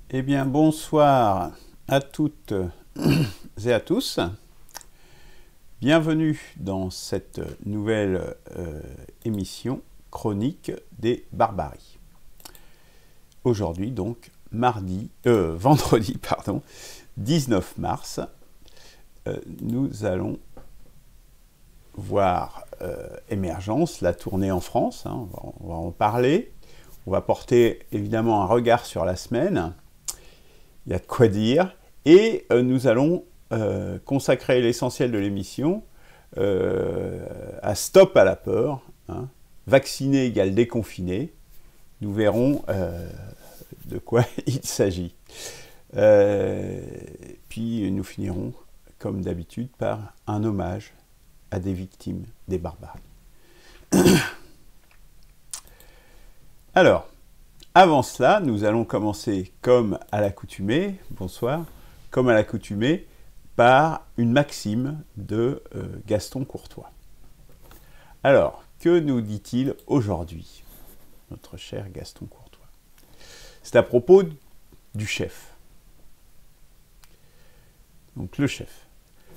Eh bien, bonsoir à toutes et à tous. Bienvenue dans cette nouvelle émission chronique des barbaries. Aujourd'hui, donc, vendredi, 19 mars, nous allons voir Émergence, la tournée en France. On va en parler. On va porter évidemment un regard sur la semaine. Il y a de quoi dire. Et nous allons consacrer l'essentiel de l'émission à Stop à la peur. Vacciné égale déconfiné. Nous verrons de quoi il s'agit. Puis nous finirons, comme d'habitude, par un hommage à des victimes des barbaries. Alors, avant cela, nous allons commencer comme à l'accoutumée, comme à l'accoutumée, par une maxime de Gaston Courtois. Alors, que nous dit-il aujourd'hui, notre cher Gaston Courtois? C'est à propos du chef. Donc le chef,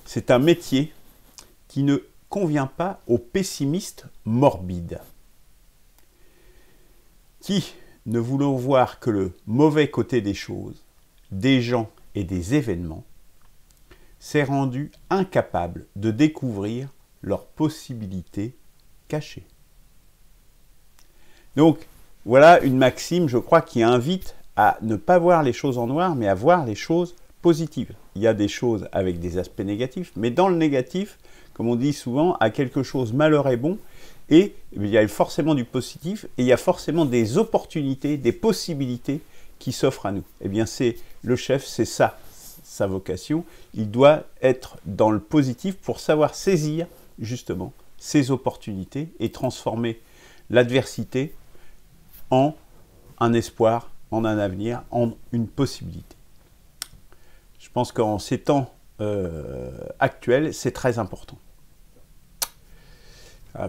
c'est un métier qui ne convient pas aux pessimistes morbides, qui, ne voulant voir que le mauvais côté des choses, des gens et des événements, s'est rendu incapable de découvrir leurs possibilités cachées. Donc, voilà une maxime, je crois, qui invite à ne pas voir les choses en noir, mais à voir les choses positives. Il y a des choses avec des aspects négatifs, mais dans le négatif, comme on dit souvent, à quelque chose malheur est bon, et il y a forcément du positif, et il y a forcément des opportunités, des possibilités qui s'offrent à nous. Eh bien, c'est le chef, c'est ça, sa vocation. Il doit être dans le positif pour savoir saisir, justement, ces opportunités et transformer l'adversité en un espoir, en un avenir, en une possibilité. Je pense qu'en ces temps actuels, c'est très important.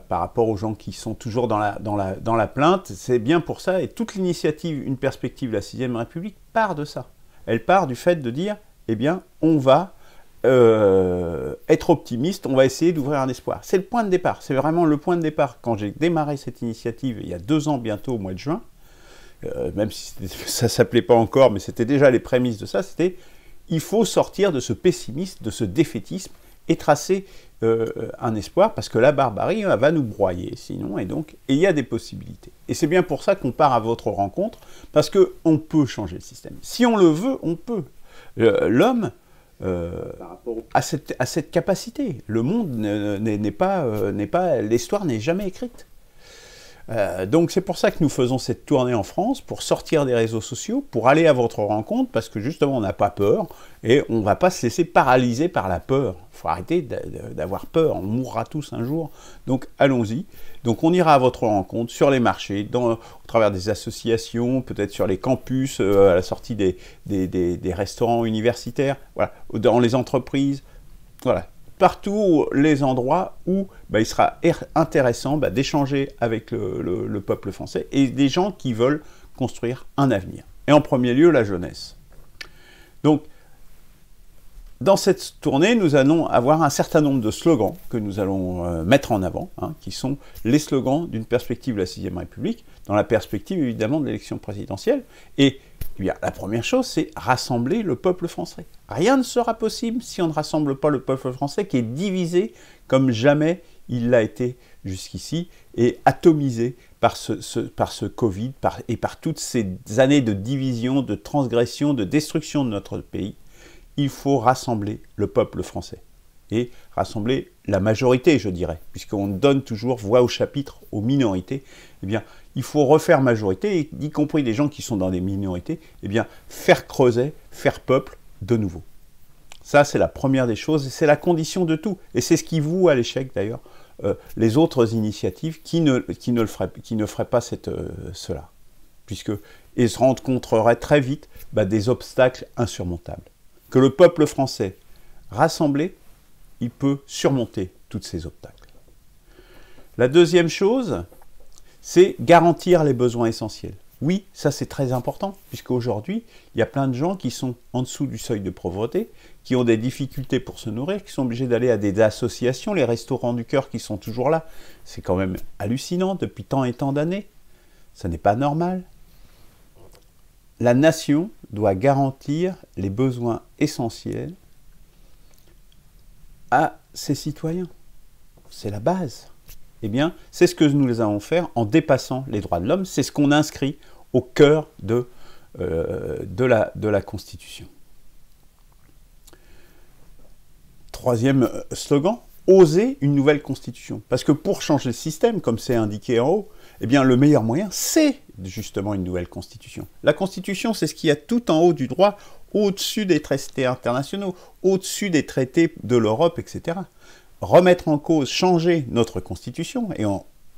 Par rapport aux gens qui sont toujours dans la plainte, c'est bien pour ça, et toute l'initiative Une perspective de la 6ème République part de ça. Elle part du fait de dire, eh bien, on va être optimiste, on va essayer d'ouvrir un espoir. C'est le point de départ, c'est vraiment le point de départ. Quand j'ai démarré cette initiative, il y a 2 ans bientôt, au mois de juin, même si ça ne s'appelait pas encore, mais c'était déjà les prémices de ça, c'était, il faut sortir de ce pessimisme, de ce défaitisme, et tracer un espoir, parce que la barbarie va nous broyer sinon, et il y a des possibilités. Et c'est bien pour ça qu'on part à votre rencontre, parce qu'on peut changer le système. Si on le veut, on peut. L'homme a cette capacité. Le monde n'est pas l'histoire n'est jamais écrite. Donc c'est pour ça que nous faisons cette tournée en France, pour sortir des réseaux sociaux, pour aller à votre rencontre, parce que justement on n'a pas peur, et on ne va pas se laisser paralyser par la peur. Il faut arrêter d'avoir peur, on mourra tous un jour, donc allons-y. Donc on ira à votre rencontre, sur les marchés, au travers des associations, peut-être sur les campus, à la sortie des restaurants universitaires, voilà, dans les entreprises, voilà. Partout les endroits où il sera intéressant d'échanger avec le peuple français et des gens qui veulent construire un avenir. Et en premier lieu, la jeunesse. Donc, dans cette tournée, nous allons avoir un certain nombre de slogans que nous allons mettre en avant, qui sont les slogans d'une perspective de la 6ème République, dans la perspective évidemment de l'élection présidentielle. Et bien, la première chose, c'est rassembler le peuple français. Rien ne sera possible si on ne rassemble pas le peuple français qui est divisé comme jamais il l'a été jusqu'ici et atomisé par ce Covid et par toutes ces années de division, de transgression, de destruction de notre pays. Il faut rassembler le peuple français et rassembler la majorité, je dirais, puisqu'on donne toujours voix au chapitre aux minorités. Eh bien, il faut refaire majorité, y compris les gens qui sont dans des minorités, eh bien, faire creuser, faire peuple de nouveau. Ça, c'est la première des choses, et c'est la condition de tout. Et c'est ce qui voue à l'échec, d'ailleurs, les autres initiatives qui ne feraient pas cela. Puisqu'ils se rencontreraient très vite des obstacles insurmontables. Que le peuple français, rassemblé, il peut surmonter tous ces obstacles. La deuxième chose, c'est garantir les besoins essentiels. Oui, ça c'est très important, puisqu'aujourd'hui, il y a plein de gens qui sont en dessous du seuil de pauvreté, qui ont des difficultés pour se nourrir, qui sont obligés d'aller à des associations, les Restos du Cœur qui sont toujours là. C'est quand même hallucinant depuis tant et tant d'années. Ça n'est pas normal. La nation doit garantir les besoins essentiels à ses citoyens. C'est la base. Eh bien, c'est ce que nous allons faire en dépassant les droits de l'homme. C'est ce qu'on inscrit au cœur de la Constitution. Troisième slogan, oser une nouvelle Constitution. Parce que pour changer le système, comme c'est indiqué en haut, eh bien, le meilleur moyen, c'est justement une nouvelle Constitution. La Constitution, c'est ce qu'il y a tout en haut du droit, au-dessus des traités internationaux, au-dessus des traités de l'Europe, etc. Remettre en cause, changer notre Constitution, et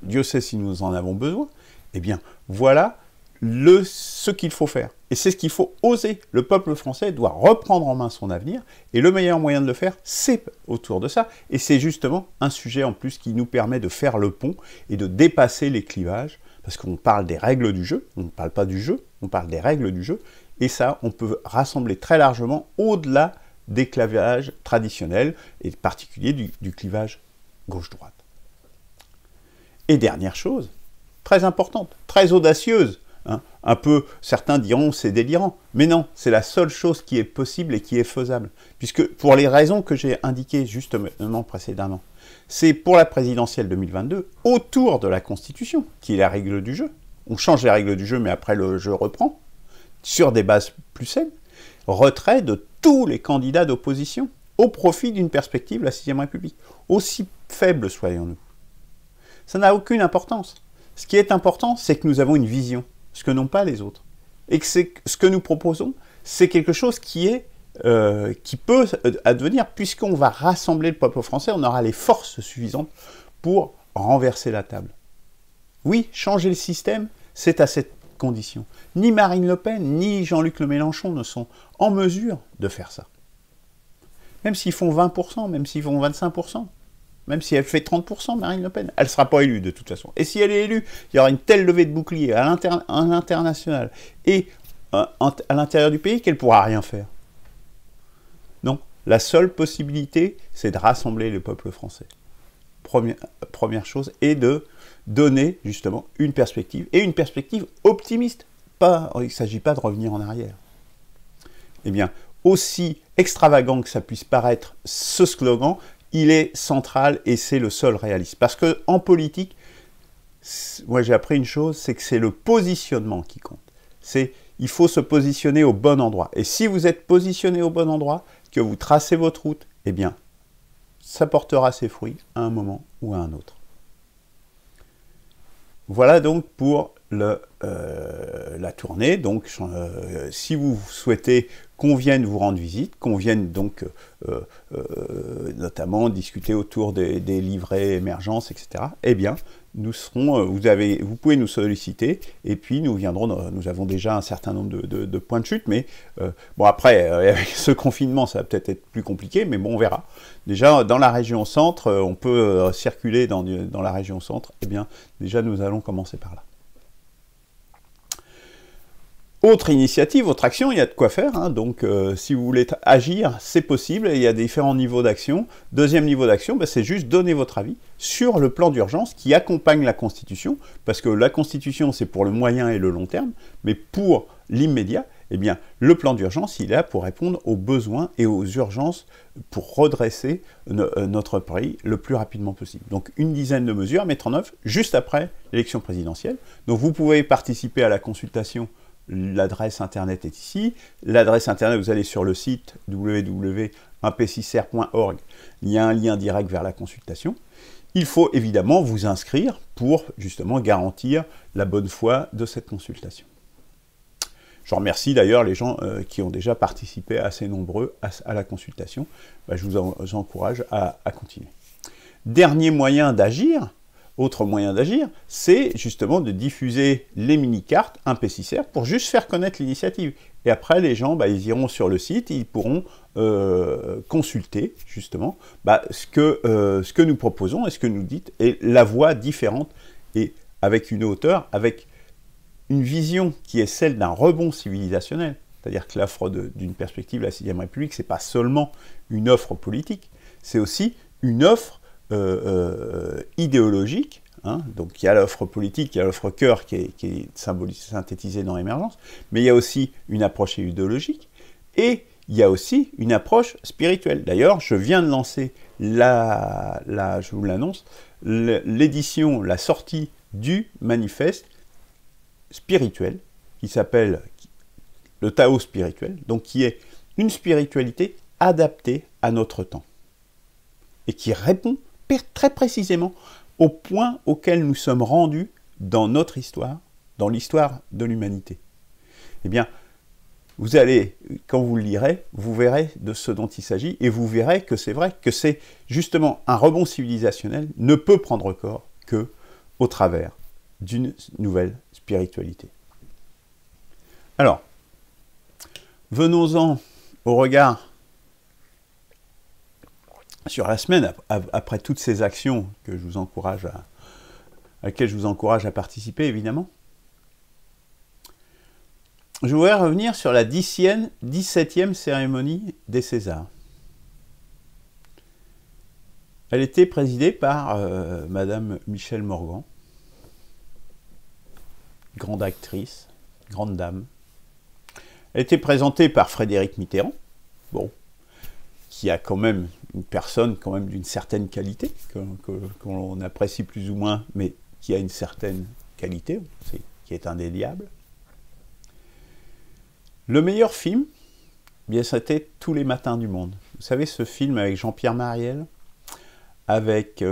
Dieu sait si nous en avons besoin, eh bien, voilà ce qu'il faut faire. Et c'est ce qu'il faut oser. Le peuple français doit reprendre en main son avenir, et le meilleur moyen de le faire, c'est autour de ça. Et c'est justement un sujet en plus qui nous permet de faire le pont et de dépasser les clivages, parce qu'on parle des règles du jeu, on ne parle pas du jeu, on parle des règles du jeu, et ça, on peut rassembler très largement au-delà des clivages traditionnels, et en particulier du clivage gauche-droite. Et dernière chose, très importante, très audacieuse, hein, un peu, certains diront c'est délirant, mais non, c'est la seule chose qui est possible et qui est faisable, puisque pour les raisons que j'ai indiquées justement précédemment, c'est pour la présidentielle 2022, autour de la Constitution, qui est la règle du jeu. On change les règles du jeu, mais après le jeu reprend, sur des bases plus saines, retrait de tous les candidats d'opposition, au profit d'une perspective de la 6ème République. Aussi faible soyons-nous. Ça n'a aucune importance. Ce qui est important, c'est que nous avons une vision, ce que n'ont pas les autres. Et que ce que nous proposons, c'est quelque chose qui peut advenir, puisqu'on va rassembler le peuple français, on aura les forces suffisantes pour renverser la table. Oui, changer le système, c'est à cette condition. Ni Marine Le Pen, ni Jean-Luc Mélenchon ne sont en mesure de faire ça. Même s'ils font 20%, même s'ils font 25%, même si elle fait 30%, Marine Le Pen, elle ne sera pas élue de toute façon. Et si elle est élue, il y aura une telle levée de bouclier à l'international et à l'intérieur du pays qu'elle ne pourra rien faire. Non, la seule possibilité, c'est de rassembler le peuple français. Première chose, et de donner justement une perspective, et une perspective optimiste. Il ne s'agit pas de revenir en arrière. Eh bien, aussi extravagant que ça puisse paraître ce slogan, il est central et c'est le seul réaliste. Parce qu'en politique, moi j'ai appris une chose, c'est que c'est le positionnement qui compte. Il faut se positionner au bon endroit. Et si vous êtes positionné au bon endroit, que vous tracez votre route, eh bien, ça portera ses fruits à un moment ou à un autre. Voilà donc pour la tournée. Donc, si vous souhaitez qu'on vienne vous rendre visite, qu'on vienne donc notamment discuter autour des livrets émergence, etc., eh bien, nous serons, vous pouvez nous solliciter, et puis nous viendrons, nous avons déjà un certain nombre de points de chute, mais bon après, avec ce confinement, ça va peut-être être plus compliqué, mais bon, on verra. Déjà, dans la région centre, on peut circuler dans la région centre, eh bien, déjà, nous allons commencer par là. Autre initiative, autre action, il y a de quoi faire, hein. Donc si vous voulez agir, c'est possible, il y a différents niveaux d'action. Deuxième niveau d'action, c'est juste donner votre avis sur le plan d'urgence qui accompagne la Constitution, parce que la Constitution, c'est pour le moyen et le long terme, mais pour l'immédiat, eh bien, le plan d'urgence, il est là pour répondre aux besoins et aux urgences pour redresser notre pays le plus rapidement possible. Donc une dizaine de mesures à mettre en œuvre juste après l'élection présidentielle. Donc vous pouvez participer à la consultation. L'adresse internet est ici. L'adresse internet, vous allez sur le site www.ap6r.org. Il y a un lien direct vers la consultation. Il faut évidemment vous inscrire pour justement garantir la bonne foi de cette consultation. Je remercie d'ailleurs les gens qui ont déjà participé assez nombreux à la consultation. Je vous encourage à continuer. Dernier moyen d'agir. Autre moyen d'agir, c'est justement de diffuser les mini-cartes, un P6R, pour juste faire connaître l'initiative. Et après, les gens, ils iront sur le site, ils pourront consulter, justement, ce que nous proposons et ce que nous dites, et la voix différente, et avec une hauteur, avec une vision qui est celle d'un rebond civilisationnel, c'est-à-dire que l'offre d'une perspective de la Sixième République, ce n'est pas seulement une offre politique, c'est aussi une offre idéologique. Hein, donc il y a l'offre politique, il y a l'offre cœur qui est synthétisée dans l'émergence, mais il y a aussi une approche idéologique et il y a aussi une approche spirituelle. D'ailleurs, je viens de lancer, je vous l'annonce, l'édition, la sortie du manifeste spirituel qui s'appelle le Tao spirituel, donc qui est une spiritualité adaptée à notre temps et qui répond très précisément au point auquel nous sommes rendus dans notre histoire, dans l'histoire de l'humanité. Eh bien, vous allez, quand vous le lirez, vous verrez de ce dont il s'agit, et vous verrez que c'est vrai que c'est justement un rebond civilisationnel ne peut prendre corps que au travers d'une nouvelle spiritualité. Alors, venons-en au regard sur la semaine, après toutes ces actions que je vous encourage à laquelle je vous encourage à participer, évidemment. Je voudrais revenir sur la 17e cérémonie des Césars. Elle était présidée par Madame Michèle Morgan, grande actrice, grande dame. Elle était présentée par Frédéric Mitterrand, bon, qui a quand même une personne quand même d'une certaine qualité, qu'on apprécie plus ou moins, mais qui a une certaine qualité, qui est indéniable. Le meilleur film, bien, c'était Tous les matins du monde. Vous savez, ce film avec Jean-Pierre Mariel, avec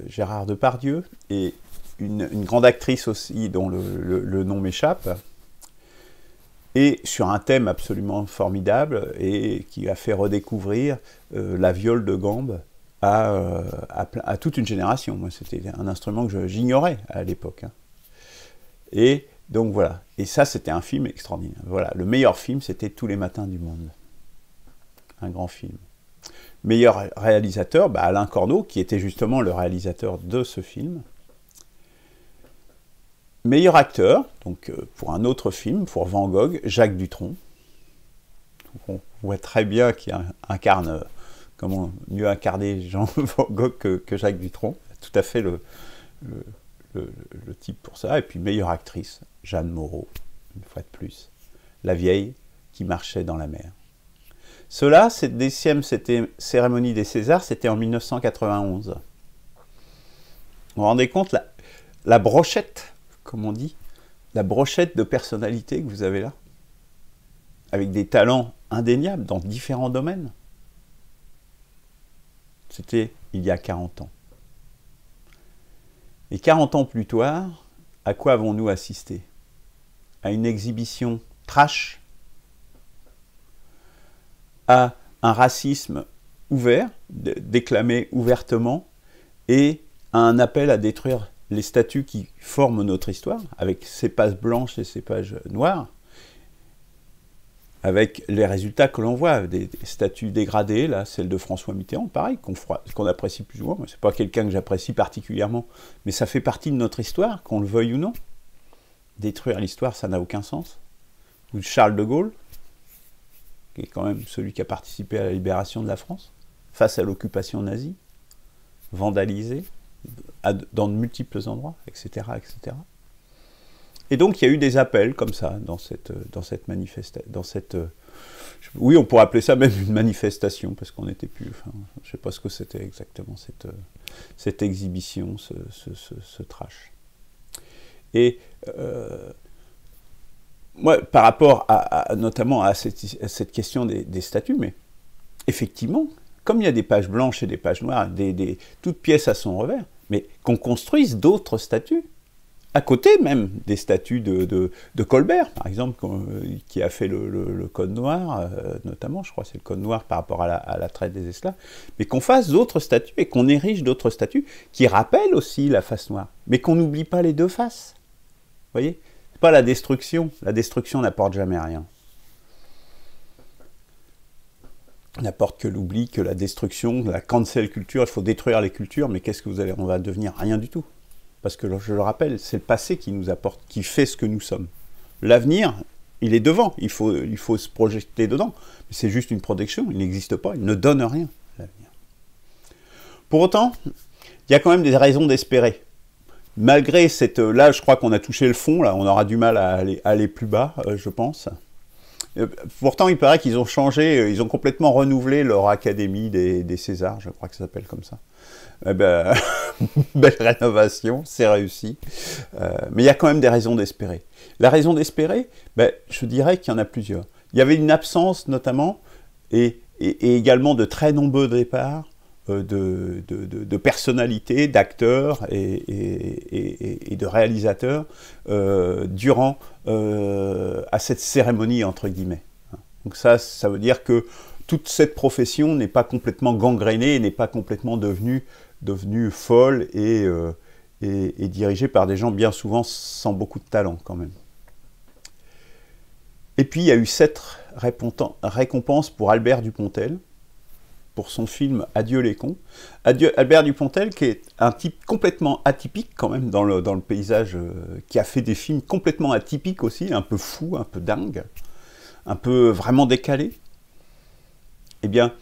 Gérard Depardieu, et une grande actrice aussi, dont le nom m'échappe, et sur un thème absolument formidable, et qui a fait redécouvrir la viole de gambe à toute une génération. Moi, c'était un instrument que j'ignorais à l'époque. Hein. Et donc voilà, et ça c'était un film extraordinaire. Voilà, le meilleur film c'était Tous les matins du monde. Un grand film. Meilleur réalisateur, Alain Corneau, qui était justement le réalisateur de ce film. Meilleur acteur, donc pour un autre film, pour Van Gogh, Jacques Dutronc. On voit très bien qu'il incarne, comment mieux incarner Jean Van Gogh que Jacques Dutronc. Tout à fait le type pour ça. Et puis meilleure actrice, Jeanne Moreau, une fois de plus. La vieille qui marchait dans la mer. Cela, cette 10e cérémonie des Césars, c'était en 1991. Vous vous rendez compte, la brochette, comme on dit, la brochette de personnalité que vous avez là, avec des talents indéniables dans différents domaines. C'était il y a 40 ans. Et 40 ans plus tard, à quoi avons-nous assisté? À une exhibition trash, à un racisme ouvert, déclamé ouvertement, et à un appel à détruire les statues qui forment notre histoire, avec ces pages blanches et ces pages noires, avec les résultats que l'on voit, des statues dégradées, là, celle de François Mitterrand, pareil, qu'on apprécie plus ou moins. C'est pas quelqu'un que j'apprécie particulièrement, mais ça fait partie de notre histoire, qu'on le veuille ou non. Détruire l'histoire, ça n'a aucun sens. Ou Charles de Gaulle, qui est quand même celui qui a participé à la libération de la France, face à l'occupation nazie, vandalisé, dans de multiples endroits, etc., etc. Et donc il y a eu des appels comme ça dans cette manifestation, oui, on pourrait appeler ça même une manifestation, parce qu'on n'était plus, enfin, je ne sais pas ce que c'était exactement cette exhibition, ce trash. Et moi, par rapport notamment à cette question des statuts, mais effectivement, comme il y a des pages blanches et des pages noires, toute pièce à son revers, mais qu'on construise d'autres statuts, à côté même des statuts de Colbert, par exemple, qui a fait le Code noir, notamment, je crois que c'est le Code noir par rapport à la traite des esclaves, mais qu'on fasse d'autres statuts et qu'on érige d'autres statuts qui rappellent aussi la face noire, mais qu'on n'oublie pas les deux faces. Vous voyez ? C'est pas la destruction n'apporte jamais rien. N'apporte que l'oubli, que la destruction, la cancel culture, il faut détruire les cultures, mais qu'est-ce que on va devenir? Rien du tout. parce que je le rappelle, c'est le passé qui nous apporte, qui fait ce que nous sommes. L'avenir, il est devant, il faut se projeter dedans. Mais c'est juste une projection, il n'existe pas, il ne donne rien, l'avenir. Pour autant, il y a quand même des raisons d'espérer. Malgré cette... Là, je crois qu'on a touché le fond, là, on aura du mal à aller plus bas, je pense. Pourtant, il paraît qu'ils ont changé, ils ont complètement renouvelé leur académie des Césars, je crois que ça s'appelle comme ça. Eh ben, belle rénovation, c'est réussi. Mais il y a quand même des raisons d'espérer. La raison d'espérer, ben, je dirais qu'il y en a plusieurs. Il y avait une absence, notamment, et également de très nombreux départs, de personnalités, d'acteurs et de réalisateurs durant à cette cérémonie, entre guillemets. Donc ça veut dire que toute cette profession n'est pas complètement gangrénée, n'est pas complètement devenue folle et dirigée par des gens bien souvent sans beaucoup de talent quand même. Et puis il y a eu 7 récompenses pour Albert Dupontel, pour son film Adieu les cons. Albert Dupontel, qui est un type complètement atypique quand même dans le paysage, qui a fait des films complètement atypiques aussi, un peu fou, un peu dingue, un peu vraiment décalé. Eh bien,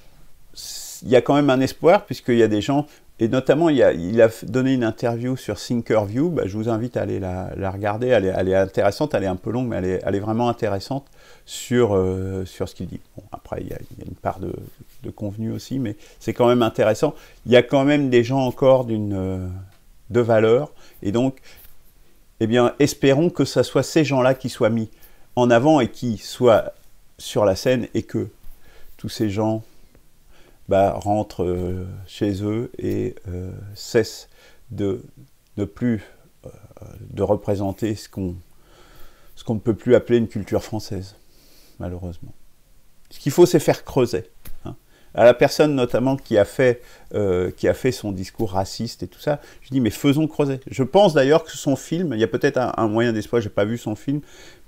il y a quand même un espoir, puisqu'il y a des gens, et notamment il a donné une interview sur Thinkerview, je vous invite à aller la regarder, elle est intéressante, elle est un peu longue, mais elle est vraiment intéressante sur ce qu'il dit. Bon, après, il y a une part de convenu aussi, mais c'est quand même intéressant. Il y a quand même des gens encore de valeur, et donc, eh bien, espérons que ce soit ces gens-là qui soient mis en avant et qui soient sur la scène, et que tous ces gens rentrent chez eux et cessent de ne plus de représenter ce qu'on ne peut plus appeler une culture française, malheureusement. Ce qu'il faut, c'est faire creuser. À la personne notamment qui a fait son discours raciste et tout ça, je dis mais faisons creuser. Je pense d'ailleurs que son film, il y a peut-être un moyen d'espoir, j'ai pas vu son film.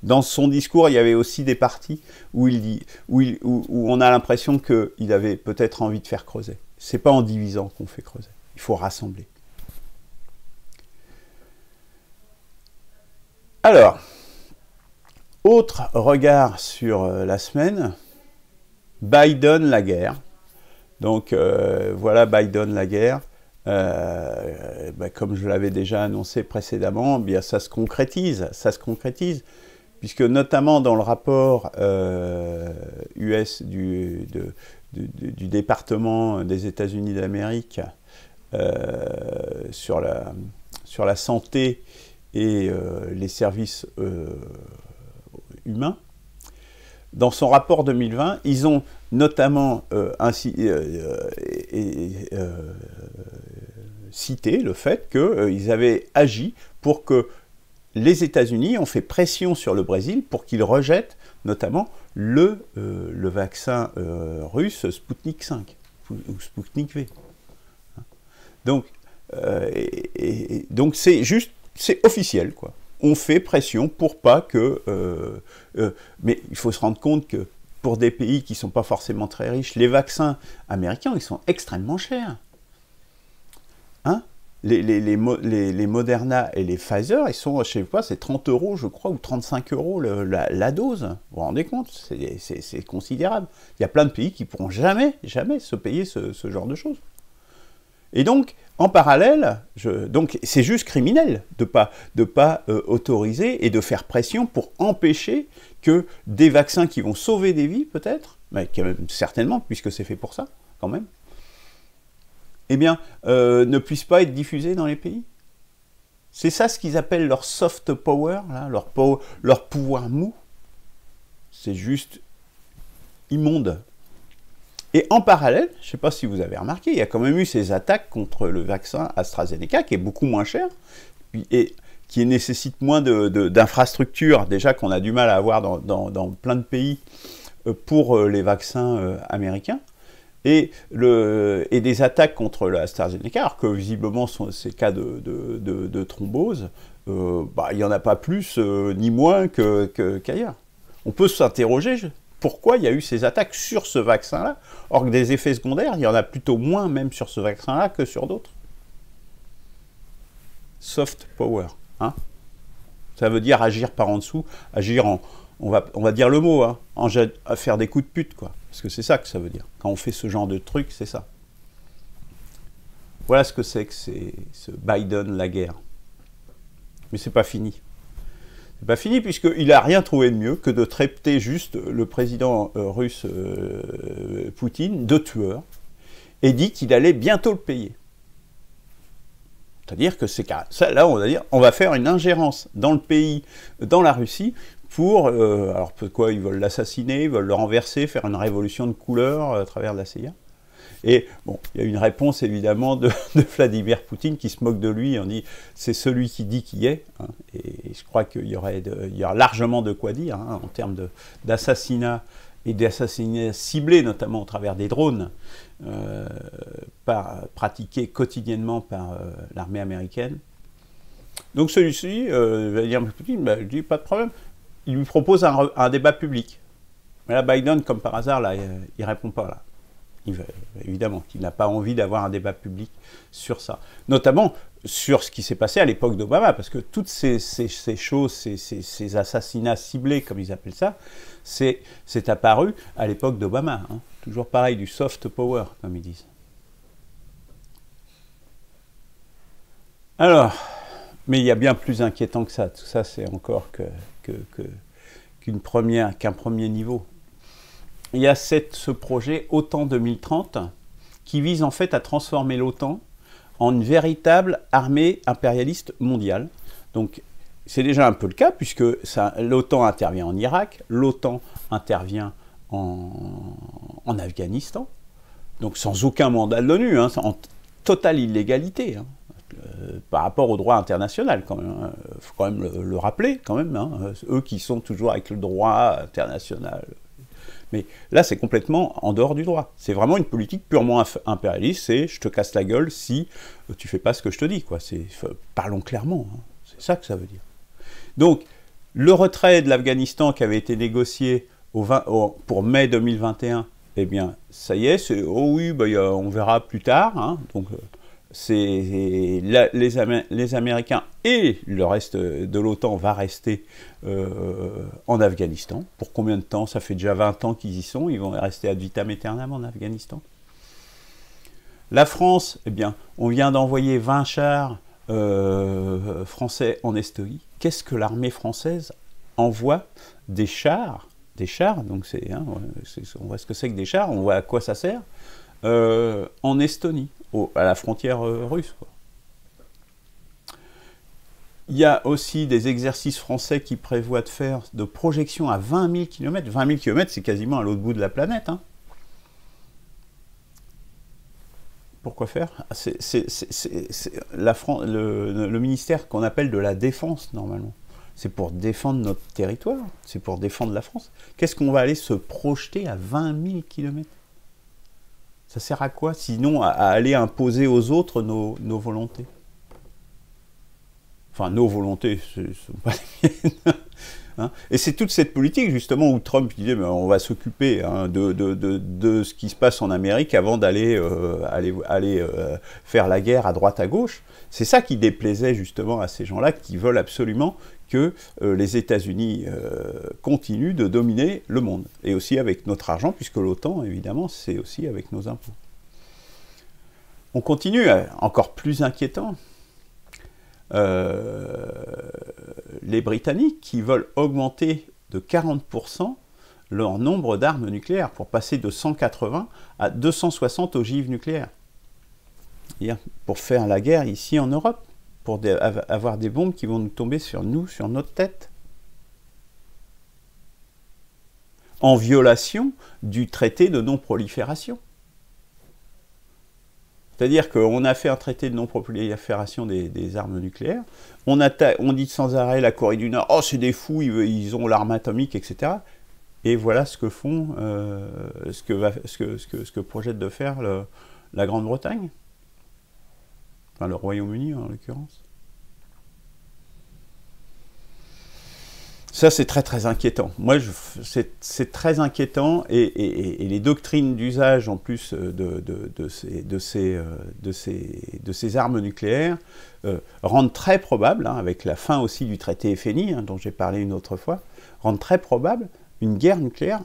Dans son discours, il y avait aussi des parties où on a l'impression qu'il avait peut-être envie de faire creuser. C'est pas en divisant qu'on fait creuser. Il faut rassembler. Alors, autre regard sur la semaine, Biden la guerre. Donc voilà Biden la guerre. Comme je l'avais déjà annoncé précédemment, bien ça se concrétise, puisque notamment dans le rapport US du département des États-Unis d'Amérique sur la santé et les services humains, dans son rapport 2020, ils ont notamment cité le fait qu'ils avaient agi pour que les États-Unis ont fait pression sur le Brésil pour qu'il rejette notamment le vaccin russe Sputnik 5 ou Sputnik V. Donc c'est officiel, quoi. On fait pression pour pas que... mais il faut se rendre compte que pour des pays qui ne sont pas forcément très riches, les vaccins américains, ils sont extrêmement chers. Hein? Les Moderna et les Pfizer, ils sont, je sais pas, c'est 30 €, je crois, ou 35 € la dose. Vous vous rendez compte? C'est considérable. Il y a plein de pays qui ne pourront jamais se payer ce genre de choses. Et donc, en parallèle, donc c'est juste criminel de pas autoriser et de faire pression pour empêcher que des vaccins qui vont sauver des vies, peut-être, mais certainement, puisque c'est fait pour ça, quand même, eh bien, ne puissent pas être diffusés dans les pays. C'est ça ce qu'ils appellent leur soft power, là, leur pouvoir mou. C'est juste immonde. Et en parallèle, je ne sais pas si vous avez remarqué, il y a quand même eu ces attaques contre le vaccin AstraZeneca, qui est beaucoup moins cher, et qui nécessite moins d'infrastructures, déjà qu'on a du mal à avoir dans plein de pays pour les vaccins américains, et des attaques contre l'AstraZeneca, alors que visiblement ces cas de thrombose, il n'y en a pas plus ni moins qu'ailleurs. On peut s'interroger pourquoi il y a eu ces attaques sur ce vaccin-là, or que des effets secondaires, il y en a plutôt moins même sur ce vaccin-là que sur d'autres. soft power. Hein. Ça veut dire agir par en dessous, agir en... On va dire le mot, hein, à faire des coups de pute, quoi. Parce que c'est ça que ça veut dire. Quand on fait ce genre de truc, c'est ça. Voilà ce que c'est que ce Biden, la guerre. Mais c'est pas fini. C'est pas fini puisqu'il n'a rien trouvé de mieux que de traiter juste le président russe Poutine de tueur et dit qu'il allait bientôt le payer. C'est-à-dire que c'est ça, là, on va faire une ingérence dans le pays, dans la Russie, pour... alors, pourquoi ils veulent l'assassiner, ils veulent le renverser, faire une révolution de couleur à travers la CIA. Et bon, il y a une réponse évidemment de Vladimir Poutine qui se moque de lui, on dit c'est celui qui dit qui est, hein, et je crois qu'il y aura largement de quoi dire hein, en termes d'assassinat et d'assassinats ciblés, notamment au travers des drones, pratiqués quotidiennement par l'armée américaine. Donc celui-ci, Vladimir Poutine, il dit pas de problème, il lui propose un débat public. Mais là, Biden, comme par hasard, là, il répond pas là. Évidemment, qu'il n'a pas envie d'avoir un débat public sur ça. Notamment sur ce qui s'est passé à l'époque d'Obama, parce que toutes ces choses, ces assassinats ciblés, comme ils appellent ça, c'est apparu à l'époque d'Obama. Hein. Toujours pareil, du soft power, comme ils disent. Alors, mais il y a bien plus inquiétant que ça. Tout ça, c'est encore qu'un premier niveau. Il y a ce projet OTAN 2030 qui vise en fait à transformer l'OTAN en une véritable armée impérialiste mondiale. Donc c'est déjà un peu le cas puisque l'OTAN intervient en Irak, l'OTAN intervient en Afghanistan, donc sans aucun mandat de l'ONU, hein, en totale illégalité hein, par rapport au droit international. Il faut quand même le rappeler, quand même, hein, eux qui sont toujours avec le droit international. Mais là, c'est complètement en dehors du droit. C'est vraiment une politique purement impérialiste, c'est je te casse la gueule si tu fais pas ce que je te dis, quoi. Parlons clairement, hein. C'est ça que ça veut dire. Donc, le retrait de l'Afghanistan qui avait été négocié pour mai 2021, eh bien, ça y est, oh oui, bah, on verra plus tard, hein. Donc, les Américains et le reste de l'OTAN va rester en Afghanistan. Pour combien de temps? Ça fait déjà 20 ans qu'ils y sont. Ils vont rester ad vitam aeternam en Afghanistan. La France, eh bien, on vient d'envoyer 20 chars français en Estonie. Qu'est-ce que l'armée française envoie? Des chars, donc hein, on voit ce que c'est que des chars, on voit à quoi ça sert, en Estonie, à la frontière russe, quoi. Il y a aussi des exercices français qui prévoient de faire de projections à 20 000 km. 20 000 km, c'est quasiment à l'autre bout de la planète. Hein. Pourquoi faire? C'est le ministère qu'on appelle de la défense, normalement. C'est pour défendre notre territoire, c'est pour défendre la France. Qu'est-ce qu'on va aller se projeter à 20 000 km? Ça sert à quoi, sinon à aller imposer aux autres nos volontés? Enfin, nos volontés, ce ne sont pas les miennes. Hein, et c'est toute cette politique, justement, où Trump disait ben, on va s'occuper hein, de ce qui se passe en Amérique avant d'aller faire la guerre à droite à gauche. C'est ça qui déplaisait, justement, à ces gens-là qui veulent absolument que les États-Unis continuent de dominer le monde. Et aussi avec notre argent, puisque l'OTAN, évidemment, c'est aussi avec nos impôts. On continue, encore plus inquiétant. Les Britanniques qui veulent augmenter de 40% leur nombre d'armes nucléaires pour passer de 180 à 260 ogives nucléaires. Pour faire la guerre ici en Europe, pour avoir des bombes qui vont nous tomber sur nous, sur notre tête. En violation du traité de non-prolifération. C'est-à-dire qu'on a fait un traité de non-prolifération des armes nucléaires, on dit sans arrêt la Corée du Nord, oh c'est des fous, ils ont l'arme atomique, etc. Et voilà ce que font, ce que projette de faire la Grande-Bretagne, enfin le Royaume-Uni en l'occurrence. Ça, c'est très très inquiétant. Moi, c'est très inquiétant et les doctrines d'usage en plus de ces armes nucléaires rendent très probable, hein, avec la fin aussi du traité FNI, hein, dont j'ai parlé une autre fois, rendent très probable une guerre nucléaire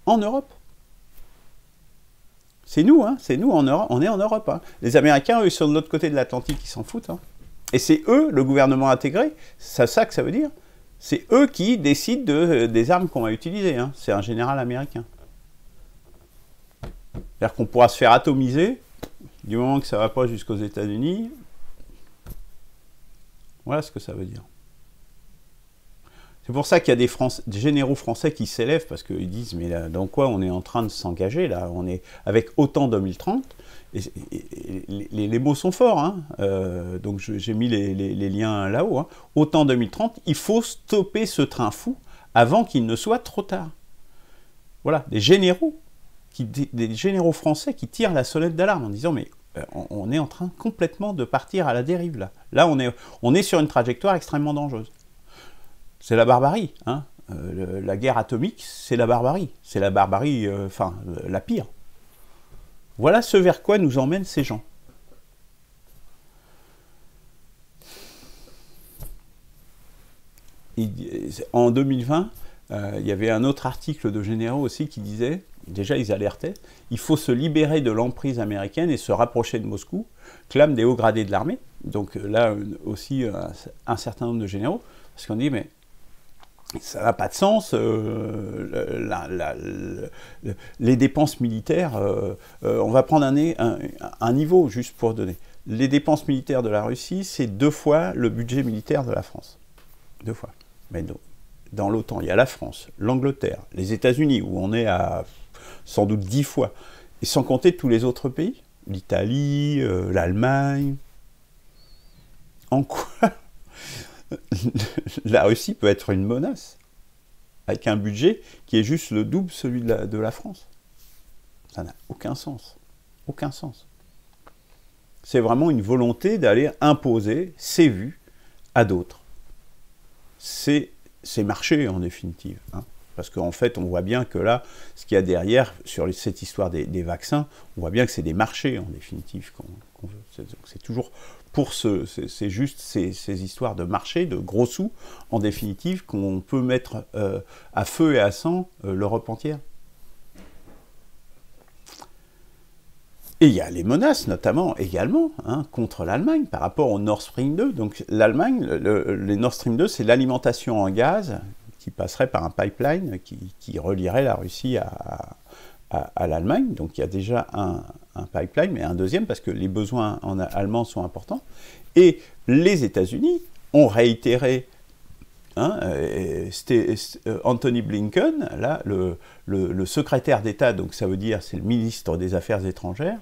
en Europe. C'est nous, hein, c'est nous en Europe, on est en Europe. Hein. Les Américains, eux, ils sont de l'autre côté de l'Atlantique, ils s'en foutent. Hein. Et c'est eux, le gouvernement intégré, c'est ça que ça veut dire. C'est eux qui décident des armes qu'on va utiliser. Hein. C'est un général américain. C'est-à-dire qu'on pourra se faire atomiser, du moment que ça ne va pas jusqu'aux États-Unis. Voilà ce que ça veut dire. C'est pour ça qu'il y a des généraux français qui s'élèvent, parce qu'ils disent, mais là, dans quoi on est en train de s'engager, là? On est avec OTAN 2030, et les mots sont forts, hein. Donc j'ai mis les liens là-haut. Hein. OTAN 2030, il faut stopper ce train fou avant qu'il ne soit trop tard. Voilà, des généraux français qui tirent la sonnette d'alarme en disant, mais on est en train complètement de partir à la dérive, là. Là, on est sur une trajectoire extrêmement dangereuse. C'est la barbarie, hein. La guerre atomique, c'est la barbarie. C'est la barbarie, la pire. Voilà ce vers quoi nous emmènent ces gens. En 2020, il y avait un autre article de généraux aussi qui disait, déjà ils alertaient, il faut se libérer de l'emprise américaine et se rapprocher de Moscou, clament des hauts gradés de l'armée. Donc là aussi un certain nombre de généraux, parce qu'on dit, mais ça n'a pas de sens, les dépenses militaires, on va prendre un niveau juste pour donner. Les dépenses militaires de la Russie, c'est 2 fois le budget militaire de la France. 2 fois. Mais dans l'OTAN, il y a la France, l'Angleterre, les États-Unis, où on est à sans doute 10 fois, et sans compter tous les autres pays, l'Italie, l'Allemagne. En quoi la Russie peut être une menace avec un budget qui est juste le double celui de la France? Ça n'a aucun sens. Aucun sens. C'est vraiment une volonté d'aller imposer ses vues à d'autres. C'est marché en définitive. Hein. Parce qu'en fait, on voit bien que là, ce qu'il y a derrière, sur cette histoire des vaccins, on voit bien que c'est des marchés en définitive qu'on veut. C'est toujours pour c'est juste ces histoires de marché, de gros sous, en définitive, qu'on peut mettre à feu et à sang l'Europe entière. Et il y a les menaces, notamment, également, hein, contre l'Allemagne, par rapport au Nord Stream 2. Donc l'Allemagne, les Nord Stream 2, c'est l'alimentation en gaz qui passerait par un pipeline qui relierait la Russie à l'Allemagne. Donc il y a déjà un pipeline, mais un deuxième, parce que les besoins allemands sont importants. Et les États-Unis ont réitéré, hein, Anthony Blinken, là, le secrétaire d'État, donc ça veut dire c'est le ministre des Affaires étrangères,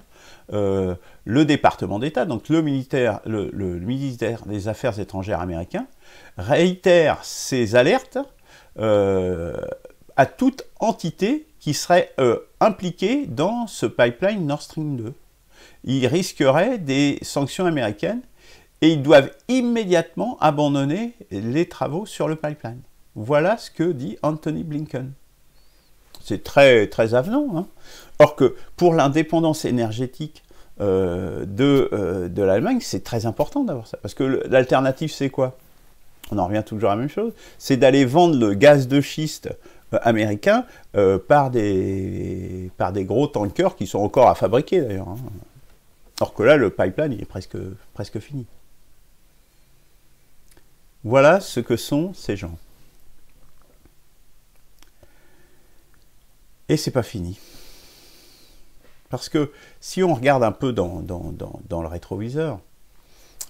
le département d'État, donc le ministère des Affaires étrangères américain, réitère ses alertes à toute entité qui serait impliquée dans ce pipeline Nord Stream 2. Ils risqueraient des sanctions américaines et ils doivent immédiatement abandonner les travaux sur le pipeline. Voilà ce que dit Anthony Blinken. C'est très, très avenant. Hein. Or que pour l'indépendance énergétique de l'Allemagne, c'est très important d'avoir ça. Parce que l'alternative, c'est quoi? On en revient toujours à la même chose. C'est d'aller vendre le gaz de schiste américain par des gros tankers qui sont encore à fabriquer, d'ailleurs. Hein. Or que là, le pipeline, il est presque fini. Voilà ce que sont ces gens. Et c'est pas fini. Parce que si on regarde un peu dans le rétroviseur,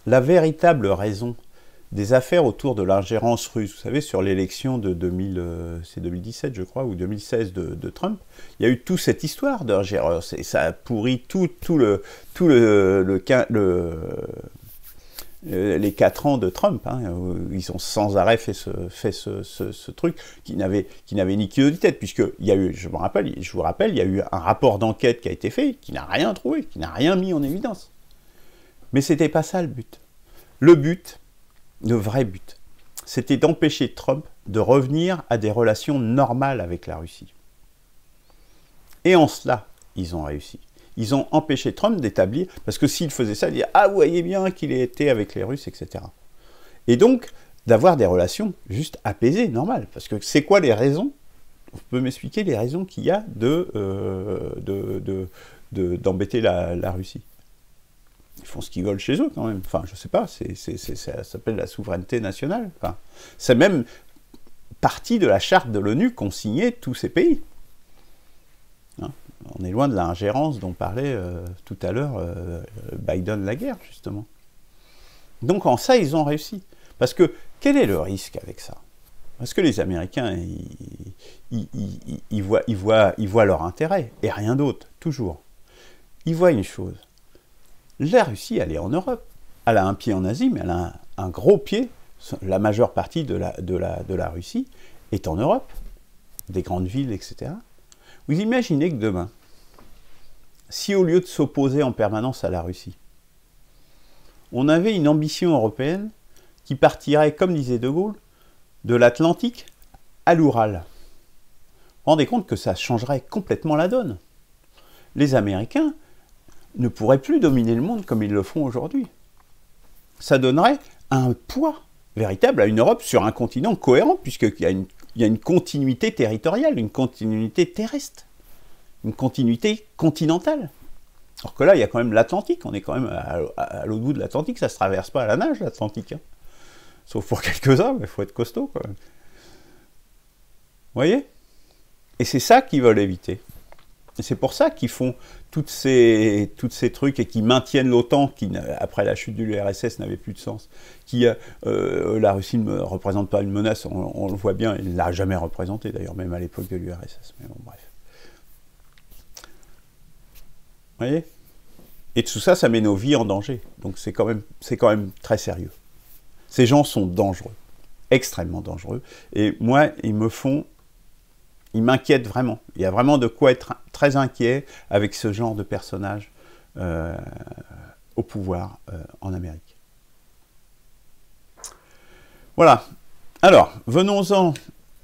la véritable raison des affaires autour de l'ingérence russe, vous savez, sur l'élection de 2017, je crois, ou 2016 de Trump, il y a eu toute cette histoire d'ingérence, et ça a pourri les 4 ans de Trump, hein, où ils ont sans arrêt fait ce truc qui n'avait ni queue ni tête, puisqu'il y a eu, je vous rappelle, il y a eu un rapport d'enquête qui a été fait, qui n'a rien trouvé, qui n'a rien mis en évidence. Mais c'était pas ça le but. Le vrai but, c'était d'empêcher Trump de revenir à des relations normales avec la Russie. Et en cela, ils ont réussi. Ils ont empêché Trump d'établir, parce que s'il faisait ça, il disait « Ah, vous voyez bien qu'il était avec les Russes, etc. » Et donc, d'avoir des relations juste apaisées, normales. Parce que c'est quoi les raisons? Vous pouvez m'expliquer les raisons qu'il y a d'embêter la Russie? Ils font ce qu'ils veulent chez eux, quand même. Enfin, je sais pas, ça s'appelle la souveraineté nationale. Enfin, c'est même partie de la charte de l'ONU qu'ont signé tous ces pays. Hein, on est loin de l'ingérence dont parlait tout à l'heure Biden la guerre, justement. Donc en ça, ils ont réussi. Parce que, quel est le risque avec ça? Parce que les Américains, ils voient leur intérêt, et rien d'autre, toujours. Ils voient une chose. La Russie, elle est en Europe. Elle a un pied en Asie, mais elle a un gros pied. La majeure partie de la Russie est en Europe, des grandes villes, etc. Vous imaginez que demain, si au lieu de s'opposer en permanence à la Russie, on avait une ambition européenne qui partirait, comme disait De Gaulle, de l'Atlantique à l'Oural. Vous vous rendez compte que ça changerait complètement la donne. Les Américains ne pourraient plus dominer le monde comme ils le font aujourd'hui. Ça donnerait un poids véritable à une Europe sur un continent cohérent, puisqu'il y a une continuité territoriale, une continuité terrestre, une continuité continentale. Alors que là, il y a quand même l'Atlantique, on est quand même à l'autre bout de l'Atlantique, ça ne se traverse pas à la nage, l'Atlantique. Hein. Sauf pour quelques-uns, mais il faut être costaud, quand même. Vous voyez? Et c'est ça qu'ils veulent éviter. Et c'est pour ça qu'ils font toutes ces trucs et qui maintiennent l'OTAN, qui, après la chute de l'URSS, n'avait plus de sens. La Russie ne représente pas une menace, on le voit bien, elle ne l'a jamais représenté, d'ailleurs, même à l'époque de l'URSS. Mais bon, bref. Vous voyez? Et tout ça, ça met nos vies en danger. Donc c'est quand même très sérieux. Ces gens sont dangereux, extrêmement dangereux. Et moi, ils m'inquiètent vraiment. Il y a vraiment de quoi être très inquiet avec ce genre de personnages au pouvoir en Amérique. Voilà. Alors, venons-en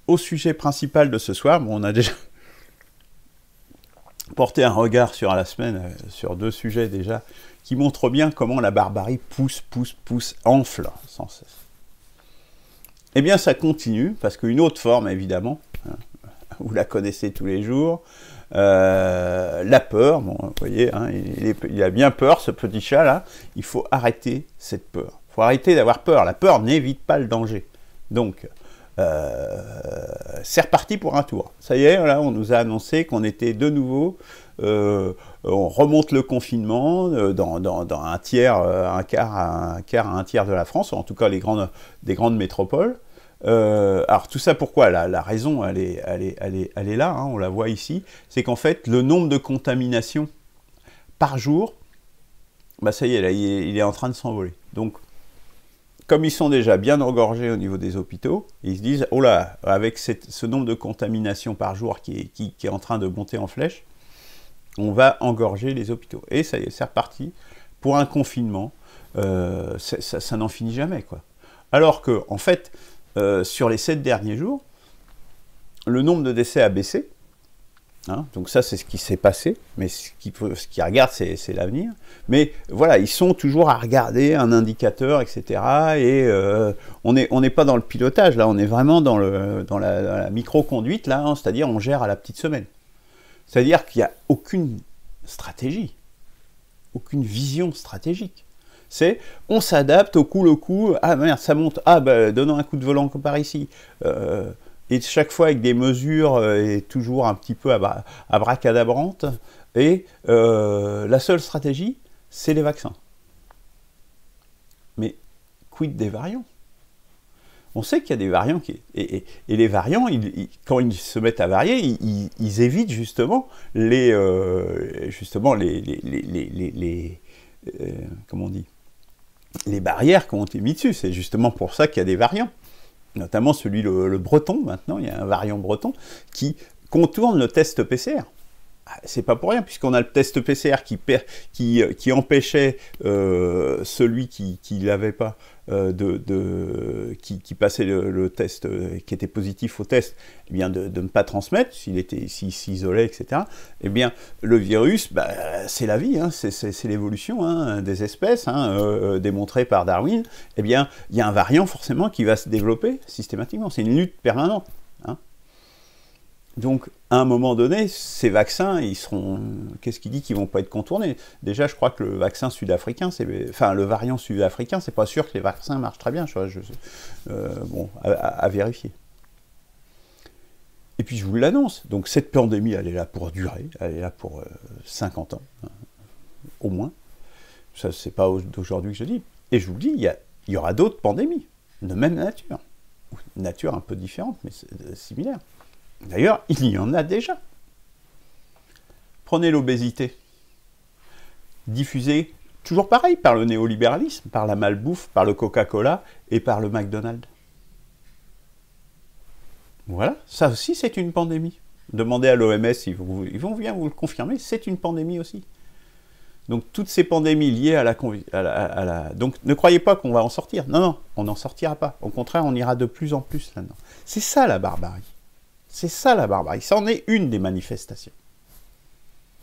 au sujet principal de ce soir. Bon, on a déjà porté un regard sur la semaine, sur deux sujets déjà, qui montrent bien comment la barbarie pousse, enfle sans cesse. Eh bien, ça continue, parce qu'une autre forme, évidemment, hein, vous la connaissez tous les jours, la peur, bon, vous voyez, hein, il a bien peur, ce petit chat-là, il faut arrêter cette peur. Il faut arrêter d'avoir peur. La peur n'évite pas le danger. Donc, c'est reparti pour un tour. Ça y est, là, on nous a annoncé qu'on était de nouveau, on remonte le confinement dans un tiers, un quart à un tiers de la France, en tout cas des grandes métropoles. Alors tout ça pourquoi? La raison, elle est là, hein, on la voit ici, c'est qu'en fait, le nombre de contaminations par jour, bah ça y est, là, il est en train de s'envoler. Donc, comme ils sont déjà bien engorgés au niveau des hôpitaux, ils se disent, oh là, avec ce nombre de contaminations par jour qui est en train de monter en flèche, on va engorger les hôpitaux. Et ça y est, c'est reparti pour un confinement. Ça n'en finit jamais, quoi. Alors que, en fait, sur les 7 derniers jours, le nombre de décès a baissé. Hein, donc ça, c'est ce qui s'est passé, mais ce qui regarde, c'est l'avenir. Mais voilà, ils sont toujours à regarder un indicateur, etc. Et on n'est pas dans le pilotage, là, on est vraiment dans la micro-conduite, là, hein, c'est-à-dire on gère à la petite semaine. C'est-à-dire qu'il n'y a aucune stratégie, aucune vision stratégique. C'est, on s'adapte au coup le coup, ah merde, ça monte, ah ben, donnons un coup de volant comme par ici. Et chaque fois avec des mesures et toujours un petit peu abracadabrantes. Et la seule stratégie, c'est les vaccins. Mais quid des variants? On sait qu'il y a des variants et les variants, quand ils se mettent à varier, ils évitent justement comment on dit, les barrières qui ont été mises dessus. C'est justement pour ça qu'il y a des variants. Notamment le breton, maintenant, il y a un variant breton qui contourne le test PCR. c'est pas pour rien, puisqu'on a le test PCR qui empêchait celui qui l'avait pas, qui passait le test, qui était positif au test, eh bien de ne pas transmettre, s'il s'isolait, etc. Eh bien, le virus, c'est la vie, hein, c'est l'évolution, hein, des espèces, hein, démontrée par Darwin. Eh bien, il y a un variant forcément qui va se développer systématiquement. C'est une lutte permanente. Hein. Donc, à un moment donné, ces vaccins, ils seront... Qu'est-ce qui dit qu'ils ne vont pas être contournés? Déjà, je crois que le vaccin sud-africain, le variant sud-africain, c'est pas sûr que les vaccins marchent très bien. Bon, à vérifier. Et puis, je vous l'annonce. Donc, cette pandémie, elle est là pour durer. Elle est là pour 50 ans, hein, au moins. Ça, c'est pas d'aujourd'hui que je dis. Et je vous le dis, il y aura d'autres pandémies de même nature. Une nature un peu différente, mais similaire. D'ailleurs, il y en a déjà. Prenez l'obésité, diffusée, toujours pareil, par le néolibéralisme, par la malbouffe, par le Coca-Cola et par le McDonald's. Voilà, ça aussi c'est une pandémie. Demandez à l'OMS, ils vont bien vous le confirmer, c'est une pandémie aussi. Donc toutes ces pandémies liées à la... Donc ne croyez pas qu'on va en sortir. Non, non, on n'en sortira pas. Au contraire, on ira de plus en plus là-dedans. C'est ça la barbarie. C'est ça la barbarie. Ça en est une des manifestations.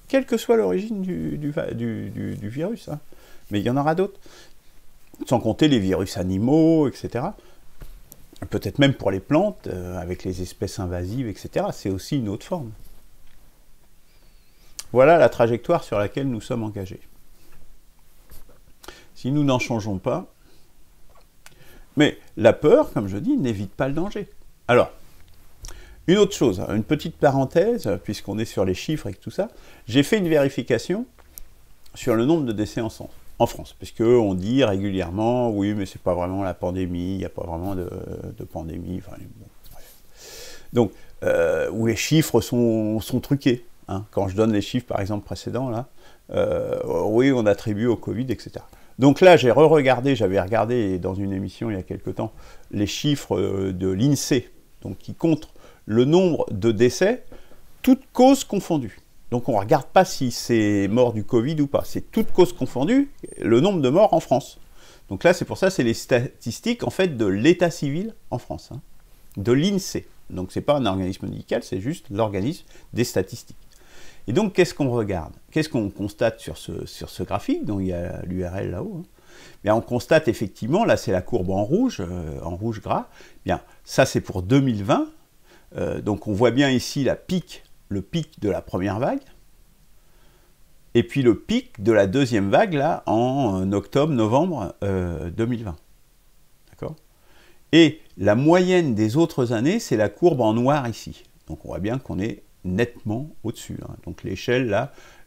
Quelle que soit l'origine du virus. Hein. Mais il y en aura d'autres. Sans compter les virus animaux, etc. Peut-être même pour les plantes, avec les espèces invasives, etc. C'est aussi une autre forme. Voilà la trajectoire sur laquelle nous sommes engagés. Si nous n'en changeons pas... Mais la peur, comme je dis, n'évite pas le danger. Alors, une autre chose, une petite parenthèse, puisqu'on est sur les chiffres et tout ça, j'ai fait une vérification sur le nombre de décès en France, puisqu'on dit régulièrement, oui, mais c'est pas vraiment la pandémie, il n'y a pas vraiment de pandémie, enfin, bon, bref. Donc, où les chiffres sont truqués. Hein. Quand je donne les chiffres, par exemple, précédents, là, oui, on attribue au Covid, etc. Donc là, j'ai re-regardé, j'avais regardé dans une émission il y a quelque temps, les chiffres de l'INSEE, donc qui comptent le nombre de décès, toutes causes confondues. Donc on ne regarde pas si c'est mort du Covid ou pas, c'est toutes causes confondues, le nombre de morts en France. Donc là, c'est pour ça, c'est les statistiques, en fait, de l'état civil en France, hein, de l'INSEE. Donc c'est pas un organisme médical, c'est juste l'organisme des statistiques. Et donc, qu'est-ce qu'on regarde? Qu'est-ce qu'on constate sur ce graphique, dont il y a l'URL là-haut, hein? Bien, on constate effectivement, là c'est la courbe en rouge gras, bien, ça c'est pour 2020, donc on voit bien ici le pic de la première vague, et puis le pic de la deuxième vague, là, en octobre-novembre 2020. D'accord? Et la moyenne des autres années, c'est la courbe en noir ici. Donc on voit bien qu'on est nettement au-dessus. Hein. Donc l'échelle,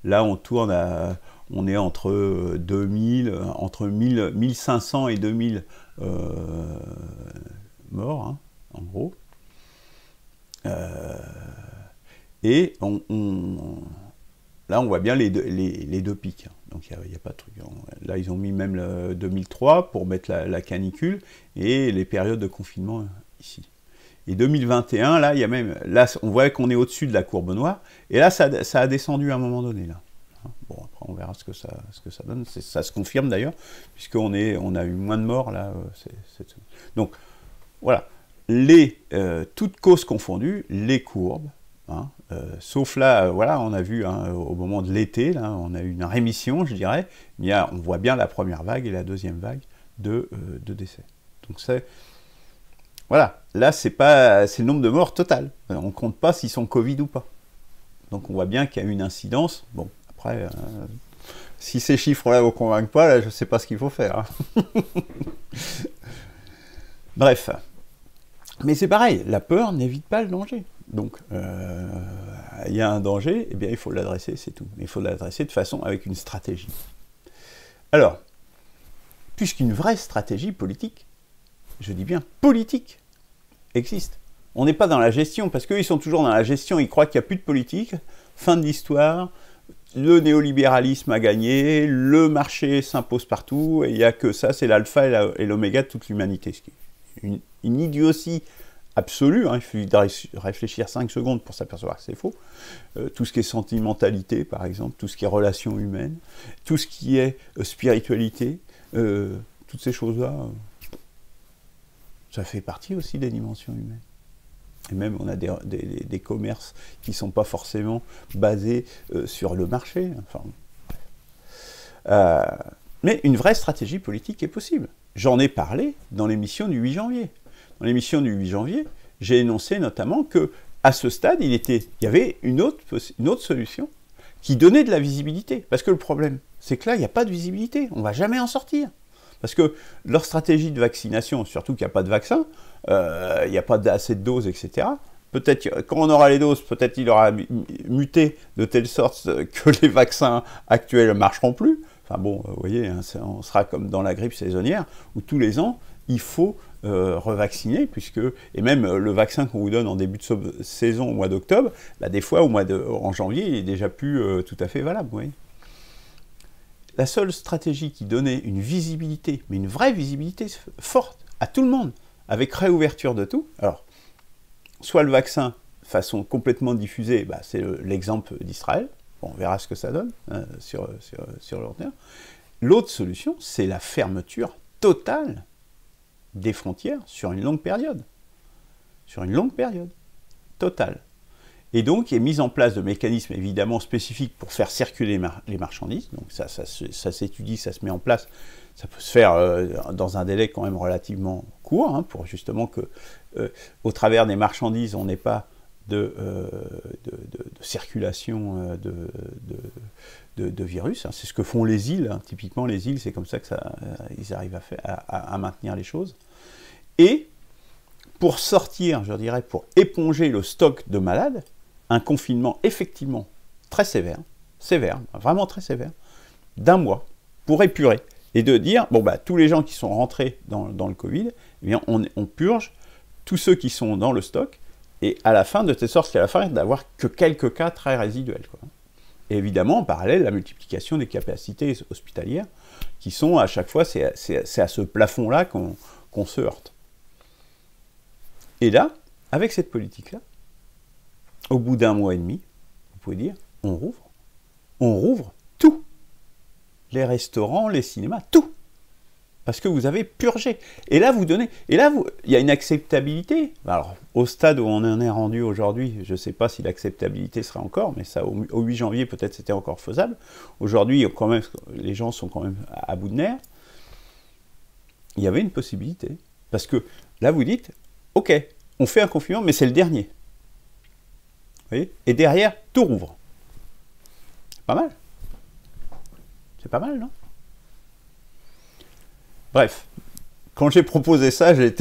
là on tourne on est entre 2000, entre 1500 et 2000 morts, hein, en gros. Et là on voit bien les deux pics. Hein. Donc il n'y a pas de truc. Là ils ont mis même le 2003 pour mettre la canicule et les périodes de confinement ici. Et 2021, là, on voit qu'on est au-dessus de la courbe noire, et là, ça a descendu à un moment donné, là. Bon, après, on verra ce que ça donne. Ça se confirme, d'ailleurs, puisqu'on a eu moins de morts, là. Donc, voilà. Toutes causes confondues, les courbes, hein, sauf là, voilà, on a vu, hein, au moment de l'été, là, on a eu une rémission, je dirais, mais on voit bien la première vague et la deuxième vague de décès. Donc, voilà, là, c'est le nombre de morts total. On ne compte pas s'ils sont Covid ou pas. Donc on voit bien qu'il y a une incidence. Bon, après, si ces chiffres-là ne vous convainquent pas, là, je ne sais pas ce qu'il faut faire. Hein. Bref. Mais c'est pareil, la peur n'évite pas le danger. Donc, il y a un danger, eh bien, il faut l'adresser, c'est tout. Mais il faut l'adresser de façon avec une stratégie. Alors, puisqu'une vraie stratégie politique, je dis bien politique, existe. On n'est pas dans la gestion, parce qu'eux, ils sont toujours dans la gestion, ils croient qu'il n'y a plus de politique, fin de l'histoire, le néolibéralisme a gagné, le marché s'impose partout, et il n'y a que ça, c'est l'alpha et l'oméga de toute l'humanité. Ce qui est une idiotie absolue, hein, il suffit de réfléchir 5 secondes pour s'apercevoir que c'est faux. Tout ce qui est sentimentalité, par exemple, tout ce qui est relations humaines, tout ce qui est spiritualité, toutes ces choses-là, ça fait partie aussi des dimensions humaines. Et même, on a des commerces qui ne sont pas forcément basés sur le marché. Enfin, mais une vraie stratégie politique est possible. J'en ai parlé dans l'émission du 8 janvier. Dans l'émission du 8 janvier, j'ai énoncé notamment qu'à ce stade, il y avait une autre solution qui donnait de la visibilité. Parce que le problème, c'est que là, il n'y a pas de visibilité. On ne va jamais en sortir. Parce que leur stratégie de vaccination, surtout qu'il n'y a pas de vaccin, il n'y a pas assez de doses, etc. Peut-être, quand on aura les doses, peut-être il aura muté de telle sorte que les vaccins actuels ne marcheront plus. Enfin bon, vous voyez, hein, on sera comme dans la grippe saisonnière, où tous les ans, il faut revacciner, et même le vaccin qu'on vous donne en début de saison au mois d'octobre, bah, des fois en janvier, il est déjà plus tout à fait valable. Vous voyez. La seule stratégie qui donnait une visibilité, mais une vraie visibilité forte à tout le monde, avec réouverture de tout, alors, soit le vaccin de façon complètement diffusée, bah, c'est l'exemple d'Israël, bon, on verra ce que ça donne sur le long terme. L'autre solution, c'est la fermeture totale des frontières sur une longue période. Sur une longue période. Totale. Et donc, il est mis en place de mécanismes évidemment spécifiques pour faire circuler les marchandises. Donc ça s'étudie, ça se met en place. Ça peut se faire dans un délai quand même relativement court, hein, pour justement que, au travers des marchandises, on n'ait pas de circulation de virus. Hein. C'est ce que font les îles. Hein. Typiquement, les îles, c'est comme ça qu'ils arrivent à maintenir les choses. Et pour sortir, je dirais, pour éponger le stock de malades, un confinement effectivement très sévère, vraiment très sévère, d'1 mois, pour épurer, et de dire, bon bah, tous les gens qui sont rentrés dans le Covid, eh bien, on purge tous ceux qui sont dans le stock, et à la fin, de telle sorte qu'à la fin, d'avoir que quelques cas très résiduels, quoi. Et évidemment, en parallèle, la multiplication des capacités hospitalières, qui sont à chaque fois, c'est à ce plafond-là qu'on se heurte. Et là, avec cette politique-là, au bout d'1 mois et demi, vous pouvez dire, on rouvre tout. Les restaurants, les cinémas, tout. Parce que vous avez purgé. Et là, il y a une acceptabilité. Alors, au stade où on en est rendu aujourd'hui, je ne sais pas si l'acceptabilité sera encore, mais ça, au 8 janvier, peut-être c'était encore faisable. Aujourd'hui, quand même, les gens sont quand même à bout de nerfs. Il y avait une possibilité. Parce que là, vous dites, ok, on fait un confinement, mais c'est le dernier. Vous voyez ? Et derrière, tout rouvre. C'est pas mal. C'est pas mal, non ? Bref, quand j'ai proposé ça, j'ai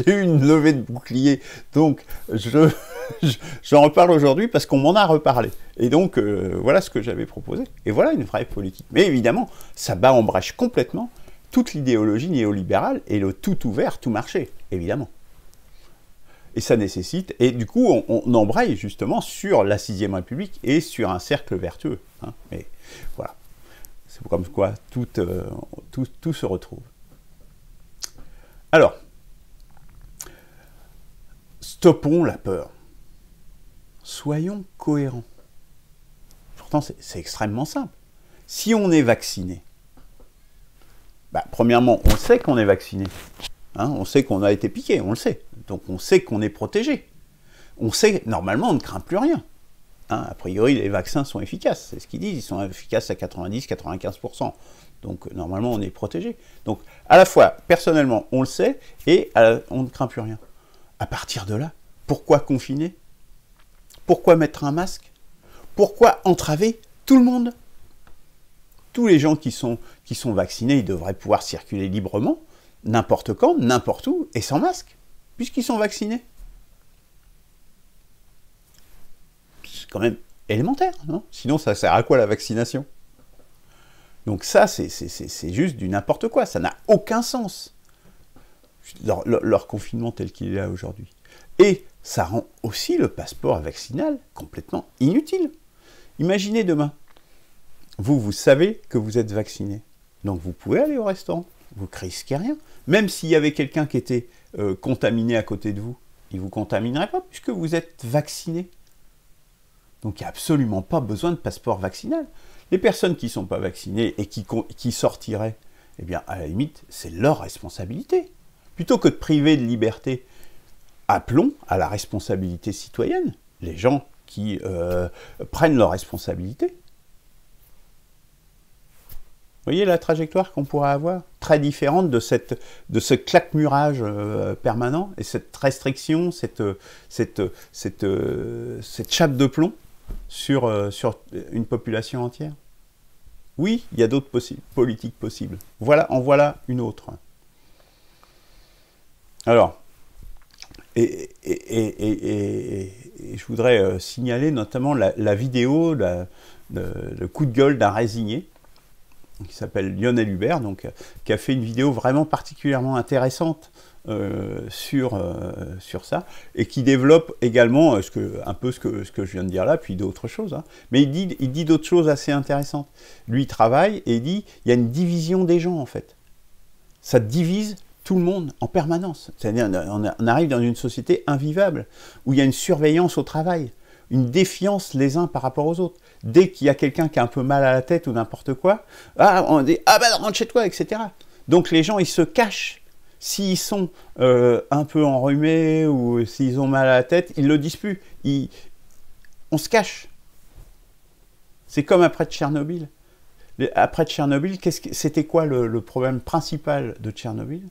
eu une levée de bouclier. Donc, j'en reparle aujourd'hui parce qu'on m'en a reparlé. Et donc, voilà ce que j'avais proposé. Et voilà une vraie politique. Mais évidemment, ça bat en brèche complètement toute l'idéologie néolibérale et le tout ouvert, tout marché, évidemment. Et ça nécessite, et du coup, on embraye justement sur la 6ème République et sur un cercle vertueux. Hein. Mais voilà. C'est comme quoi tout se retrouve. Alors, stoppons la peur. Soyons cohérents. Pourtant, c'est extrêmement simple. Si on est vacciné, bah, premièrement, on sait qu'on est vacciné. Hein, on sait qu'on a été piqué, on le sait. Donc on sait qu'on est protégé. On sait, normalement, on ne craint plus rien. Hein, a priori, les vaccins sont efficaces. C'est ce qu'ils disent, ils sont efficaces à 90-95%. Donc normalement, on est protégé. Donc à la fois, personnellement, on le sait, et on ne craint plus rien. À partir de là, pourquoi confiner ? Pourquoi mettre un masque ? Pourquoi entraver tout le monde ? Tous les gens qui sont vaccinés, ils devraient pouvoir circuler librement, n'importe quand, n'importe où, et sans masque, puisqu'ils sont vaccinés. C'est quand même élémentaire, non ? Sinon, ça sert à quoi la vaccination ? Donc ça, c'est juste du n'importe quoi, ça n'a aucun sens, leur confinement tel qu'il est là aujourd'hui. Et ça rend aussi le passeport vaccinal complètement inutile. Imaginez demain, vous savez que vous êtes vacciné, donc vous pouvez aller au restaurant, vous ne risquez rien. Même s'il y avait quelqu'un qui était contaminé à côté de vous, ils ne vous contamineraient pas puisque vous êtes vacciné. Donc il n'y a absolument pas besoin de passeport vaccinal. Les personnes qui ne sont pas vaccinées et qui sortiraient, eh bien, à la limite, c'est leur responsabilité. Plutôt que de priver de liberté, appelons à la responsabilité citoyenne les gens qui prennent leurs responsabilités. Vous voyez la trajectoire qu'on pourrait avoir? Très différente de ce claquemurage permanent et cette restriction, cette chape de plomb sur une population entière. Oui, il y a d'autres politiques possibles. En voilà une autre. Alors, et je voudrais signaler notamment la vidéo, le coup de gueule d'un résigné, qui s'appelle Lionel Hubert, donc, qui a fait une vidéo vraiment particulièrement intéressante sur ça, et qui développe également un peu ce que je viens de dire là, puis d'autres choses. Hein. Mais il dit d'autres choses assez intéressantes. Lui, il travaille et il dit il y a une division des gens, en fait. Ça divise tout le monde en permanence. C'est-à-dire on arrive dans une société invivable, où il y a une surveillance au travail, une défiance les uns par rapport aux autres. Dès qu'il y a quelqu'un qui a un peu mal à la tête ou n'importe quoi, on dit « Ah ben rentre chez toi », etc. Donc les gens, ils se cachent. S'ils sont un peu enrhumés ou s'ils ont mal à la tête, ils ne le disent plus. On se cache. C'est comme après Tchernobyl. Après Tchernobyl, c'était quoi le problème principal de Tchernobyl?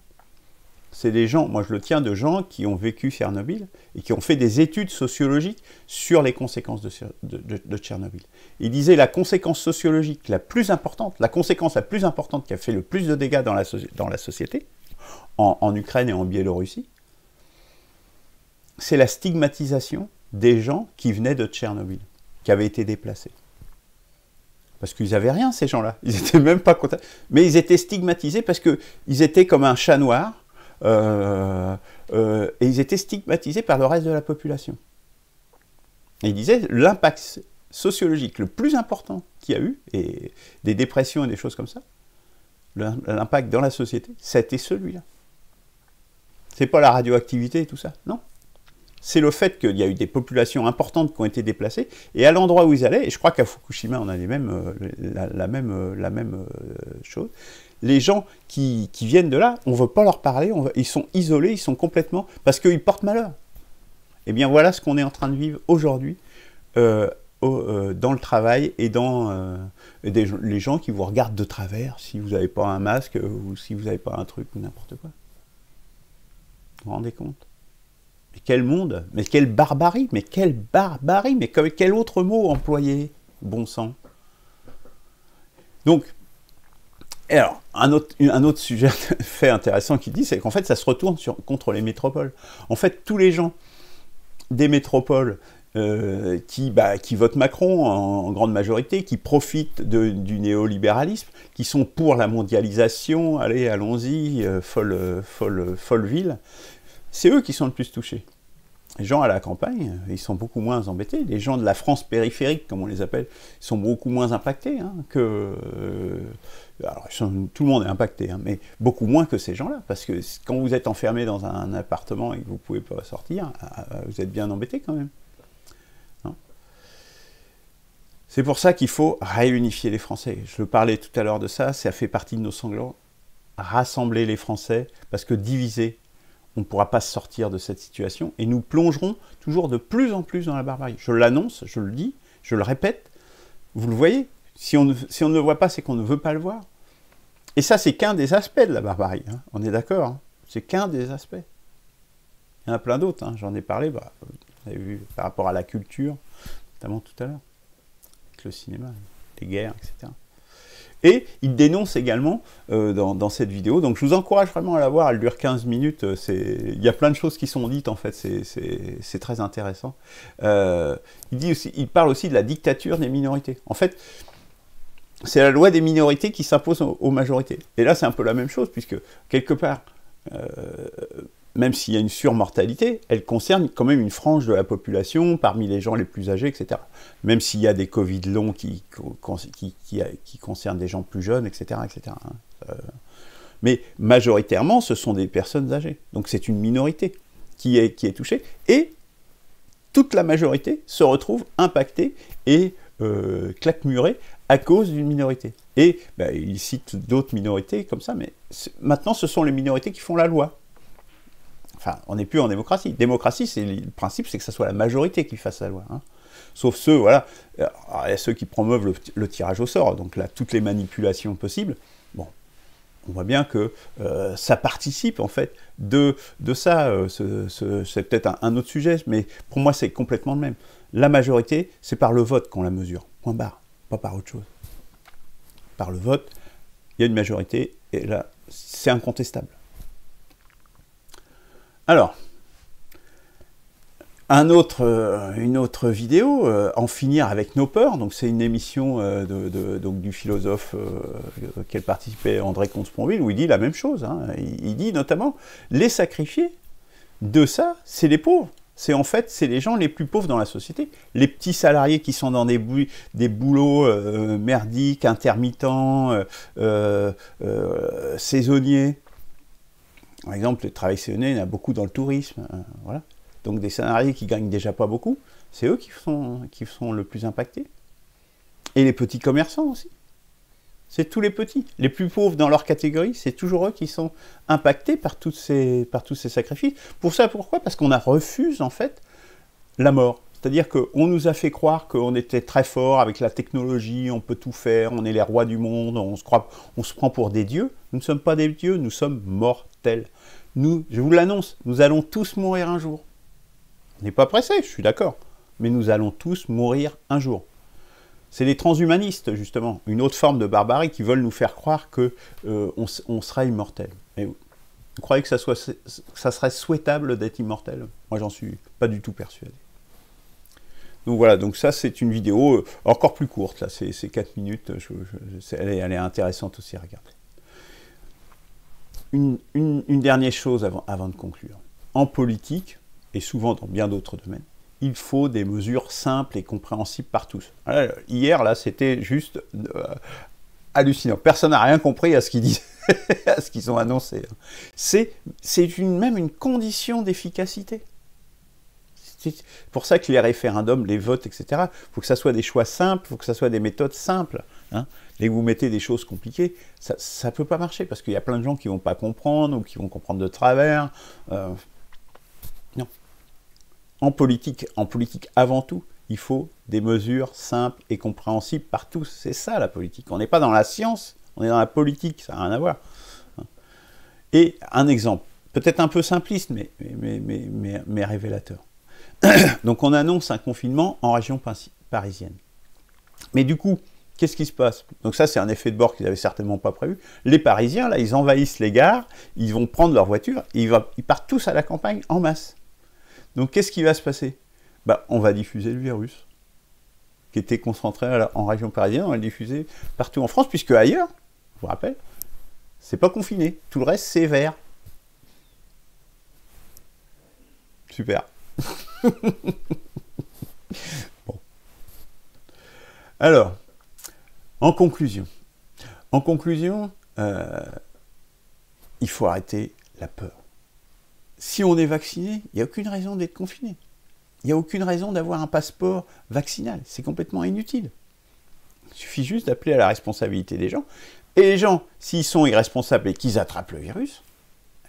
C'est des gens, moi je le tiens de gens qui ont vécu Tchernobyl et qui ont fait des études sociologiques sur les conséquences de Tchernobyl. Ils disaient la conséquence sociologique la plus importante, la conséquence la plus importante qui a fait le plus de dégâts dans la société, en Ukraine et en Biélorussie, c'est la stigmatisation des gens qui venaient de Tchernobyl, qui avaient été déplacés. Parce qu'ils n'avaient rien, ces gens-là. Ils n'étaient même pas contents. Mais ils étaient stigmatisés parce qu'ils étaient comme un chat noir, et ils étaient stigmatisés par le reste de la population. Et ils disaient l'impact sociologique le plus important qu'il y a eu, et des dépressions et des choses comme ça, l'impact dans la société, c'était celui-là. C'est pas la radioactivité et tout ça, non. C'est le fait qu'il y a eu des populations importantes qui ont été déplacées, et à l'endroit où ils allaient, et je crois qu'à Fukushima, on a la même chose, les gens qui viennent de là, on ne veut pas leur parler, ils sont isolés, ils sont complètement... parce qu'ils portent malheur. Eh bien voilà ce qu'on est en train de vivre aujourd'hui dans le travail et dans les gens qui vous regardent de travers si vous n'avez pas un masque ou si vous n'avez pas un truc ou n'importe quoi. Vous vous rendez compte? Mais quel monde? Mais quelle barbarie? Mais quelle barbarie? Mais quel autre mot employer? Bon sang. Donc, alors, un autre sujet fait intéressant qui dit, c'est qu'en fait, ça se retourne contre les métropoles. En fait, tous les gens des métropoles qui votent Macron en grande majorité, qui profitent du néolibéralisme, qui sont pour la mondialisation, allons-y, folle ville, c'est eux qui sont le plus touchés. Les gens à la campagne, ils sont beaucoup moins embêtés. Les gens de la France périphérique, comme on les appelle, ils sont beaucoup moins impactés que... alors, tout le monde est impacté, mais beaucoup moins que ces gens-là. Parce que quand vous êtes enfermé dans un appartement et que vous ne pouvez pas sortir, vous êtes bien embêté quand même. C'est pour ça qu'il faut réunifier les Français. Je parlais tout à l'heure de ça, ça fait partie de nos sanglants. Rassembler les Français, parce que diviser, on ne pourra pas sortir de cette situation, et nous plongerons toujours de plus en plus dans la barbarie. Je l'annonce, je le dis, je le répète, vous le voyez, si on ne le voit pas, c'est qu'on ne veut pas le voir. Et ça, c'est qu'un des aspects de la barbarie, on est d'accord, c'est qu'un des aspects. Il y en a plein d'autres, j'en ai parlé, vous avez vu, par rapport à la culture, notamment tout à l'heure, avec le cinéma, les guerres, etc. Et il dénonce également dans cette vidéo, donc je vous encourage vraiment à la voir, elle dure 15 minutes, il y a plein de choses qui sont dites en fait, c'est très intéressant. Il parle aussi de la dictature des minorités. En fait, c'est la loi des minorités qui s'impose aux majorités. Et là c'est un peu la même chose, puisque quelque part, même s'il y a une surmortalité, elle concerne quand même une frange de la population, parmi les gens les plus âgés, etc. Même s'il y a des Covid longs qui concernent des gens plus jeunes, etc. etc. Mais majoritairement, ce sont des personnes âgées. Donc c'est une minorité qui est touché, et toute la majorité se retrouve impactée et claquemurée à cause d'une minorité. Et il cite d'autres minorités comme ça, mais maintenant ce sont les minorités qui font la loi. Enfin, on n'est plus en démocratie. Démocratie, le principe, c'est que ce soit la majorité qui fasse la loi. Hein. Sauf ceux, voilà, il y a ceux qui promeuvent le tirage au sort, donc là, toutes les manipulations possibles. Bon, on voit bien que ça participe, en fait, de ça. C'est peut-être un autre sujet, mais pour moi, c'est complètement le même. La majorité, c'est par le vote qu'on la mesure. Point barre. Pas par autre chose. Par le vote, il y a une majorité, et là, c'est incontestable. Alors, une autre vidéo, En finir avec nos peurs, donc c'est une émission donc du philosophe auquel participait André Comte-Sponville, où il dit la même chose. Hein. Il dit notamment, les sacrifiés de ça, c'est les pauvres. C'est les gens les plus pauvres dans la société. Les petits salariés qui sont dans des boulots merdiques, intermittents, saisonniers. Par exemple, le travail saisonnier, il y en a beaucoup dans le tourisme. Voilà. Donc des salariés qui gagnent déjà pas beaucoup, c'est eux qui sont le plus impactés. Et les petits commerçants aussi. C'est tous les petits. Les plus pauvres dans leur catégorie, c'est toujours eux qui sont impactés par tous ces sacrifices. Pour ça, pourquoi? Parce qu'on refuse en fait la mort. C'est-à-dire qu'on nous a fait croire qu'on était très fort avec la technologie, on peut tout faire, on est les rois du monde, on se prend pour des dieux. Nous ne sommes pas des dieux, nous sommes mortels. Nous, je vous l'annonce, nous allons tous mourir un jour. On n'est pas pressés, je suis d'accord, mais nous allons tous mourir un jour. C'est les transhumanistes, justement, une autre forme de barbarie qui veulent nous faire croire qu'on sera immortel. Et vous croyez que ça serait souhaitable d'être immortel? Moi, j'en suis pas du tout persuadé. Donc voilà, donc ça, c'est une vidéo encore plus courte, là, c'est 4 minutes, elle est intéressante aussi à regarder. Une dernière chose avant de conclure. En politique, et souvent dans bien d'autres domaines, il faut des mesures simples et compréhensibles par tous. Alors, hier, là, c'était juste hallucinant. Personne n'a rien compris à ce qu'ils disent, à ce qu'ils ont annoncé. C'est même une condition d'efficacité. C'est pour ça que les référendums, les votes, etc., il faut que ça soit des choix simples, il faut que ça soit des méthodes simples. Hein. Dès que vous mettez des choses compliquées, ça ne peut pas marcher, parce qu'il y a plein de gens qui ne vont pas comprendre, ou qui vont comprendre de travers. Non. En politique avant tout, il faut des mesures simples et compréhensibles par tous. C'est ça la politique. On n'est pas dans la science, on est dans la politique, ça n'a rien à voir. Et un exemple, peut-être un peu simpliste, mais révélateur. Donc on annonce un confinement en région parisienne. Mais du coup, qu'est-ce qui se passe? Donc ça, c'est un effet de bord qu'ils n'avaient certainement pas prévu. Les Parisiens, là, ils envahissent les gares, ils vont prendre leur voiture, et ils partent tous à la campagne en masse. Donc qu'est-ce qui va se passer? On va diffuser le virus, qui était concentré en région parisienne, on va le diffuser partout en France, puisque ailleurs, je vous rappelle, c'est pas confiné. Tout le reste, c'est vert. Super. Bon. Alors, en conclusion, il faut arrêter la peur. Si on est vacciné, il n'y a aucune raison d'être confiné. Il n'y a aucune raison d'avoir un passeport vaccinal. C'est complètement inutile. Il suffit juste d'appeler à la responsabilité des gens. Et les gens, s'ils sont irresponsables et qu'ils attrapent le virus,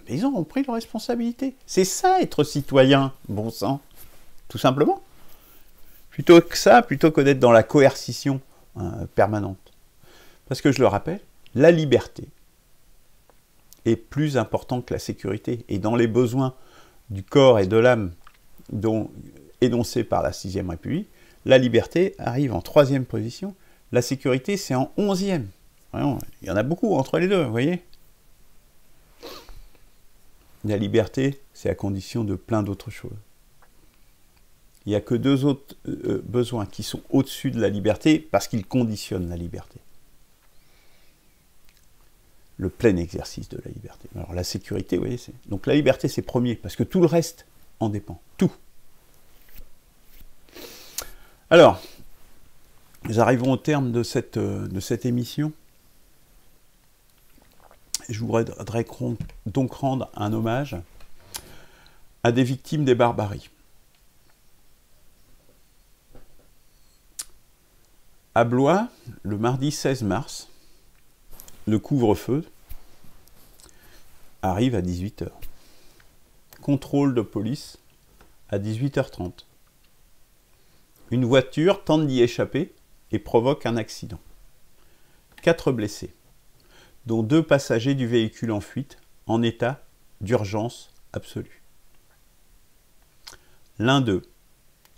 ils auront pris leur responsabilité. C'est ça, être citoyen, bon sang. Tout simplement. Plutôt que d'être dans la coercition permanente. Parce que je le rappelle, la liberté est plus importante que la sécurité. Et dans les besoins du corps et de l'âme énoncés par la 6e République, la liberté arrive en 3e position. La sécurité, c'est en 11e. Vraiment, il y en a beaucoup entre les deux, vous voyez. La liberté, c'est à condition de plein d'autres choses. Il n'y a que 2 autres besoins qui sont au-dessus de la liberté parce qu'ils conditionnent la liberté. Le plein exercice de la liberté. Alors la sécurité, vous voyez, donc la liberté, c'est premier, parce que tout le reste en dépend. Tout. Alors, nous arrivons au terme de cette émission. Je voudrais donc rendre un hommage à des victimes des barbaries. À Blois, le mardi 16 mars, le couvre-feu arrive à 18 h. Contrôle de police à 18 h 30. Une voiture tente d'y échapper et provoque un accident. 4 blessés, dont 2 passagers du véhicule en fuite, en état d'urgence absolue. L'un d'eux,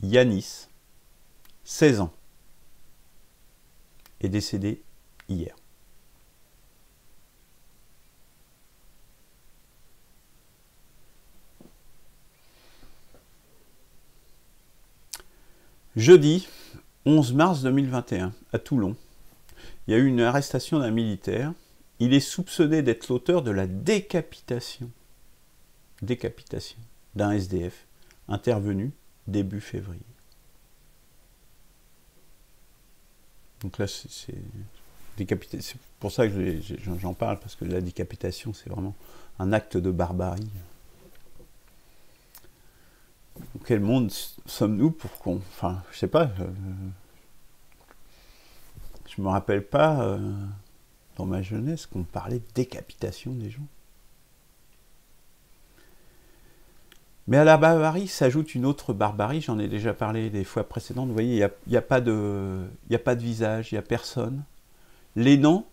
Yanis, 16 ans, est décédé hier. Jeudi 11 mars 2021, à Toulon, il y a eu une arrestation d'un militaire. Il est soupçonné d'être l'auteur de la décapitation d'un SDF intervenu début février. Donc là, c'est pour ça que j'en parle, parce que la décapitation, c'est vraiment un acte de barbarie. Dans quel monde sommes-nous pour qu'on... Enfin, je sais pas. Je me rappelle pas, dans ma jeunesse, qu'on parlait de décapitation des gens. Mais à la barbarie s'ajoute une autre barbarie, j'en ai déjà parlé des fois précédentes. Vous voyez, il n'y a pas de visage, il n'y a personne. Les noms,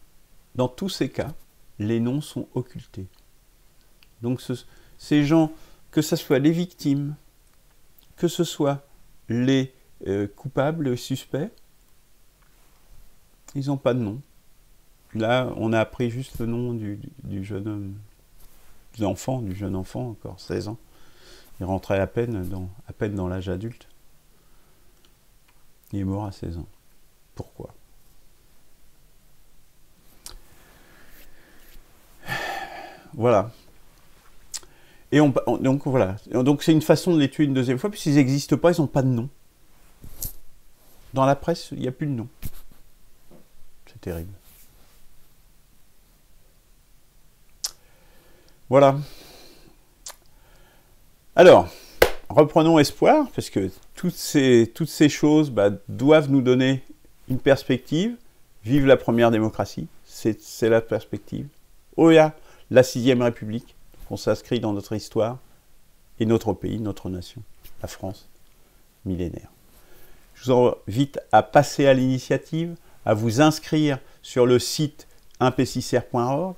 dans tous ces cas, les noms sont occultés. Donc ces gens, que ce soit les victimes, que ce soit les coupables, les suspects, ils n'ont pas de nom. Là, on a appris juste le nom du jeune homme, du jeune enfant, encore 16 ans. Il rentrait à peine dans l'âge adulte. Il est mort à 16 ans. Pourquoi? Voilà. Et donc voilà. Donc c'est une façon de les tuer une deuxième fois, puisqu'ils n'existent pas, ils n'ont pas de nom. Dans la presse, il n'y a plus de nom. C'est terrible. Voilà. Alors, reprenons espoir, parce que toutes ces choses doivent nous donner une perspective. Vive la première démocratie, c'est la perspective. Oya, la 6e République, qu'on s'inscrit dans notre histoire, et notre pays, notre nation, la France, millénaire. Je vous invite à passer à l'initiative, à vous inscrire sur le site impcr.org,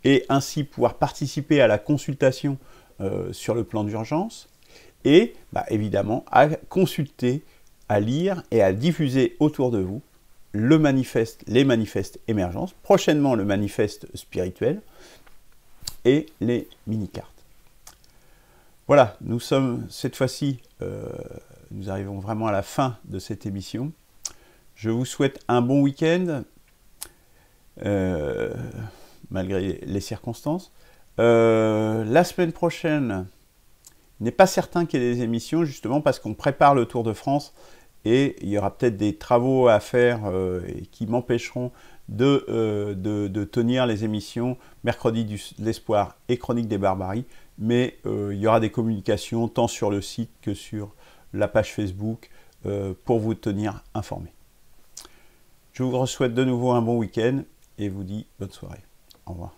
et ainsi pouvoir participer à la consultation sur le plan d'urgence, et évidemment à consulter, à lire et à diffuser autour de vous les manifestes émergence, prochainement le manifeste spirituel et les mini-cartes. Voilà, nous sommes cette fois-ci, nous arrivons vraiment à la fin de cette émission. Je vous souhaite un bon week-end, malgré les circonstances. La semaine prochaine, il n'est pas certain qu'il y ait des émissions, justement parce qu'on prépare le Tour de France et il y aura peut-être des travaux à faire qui m'empêcheront de tenir les émissions Mercredi de l'Espoir et Chronique des Barbaries, mais il y aura des communications tant sur le site que sur la page Facebook pour vous tenir informés. Je vous souhaite de nouveau un bon week-end et vous dis bonne soirée. Au revoir.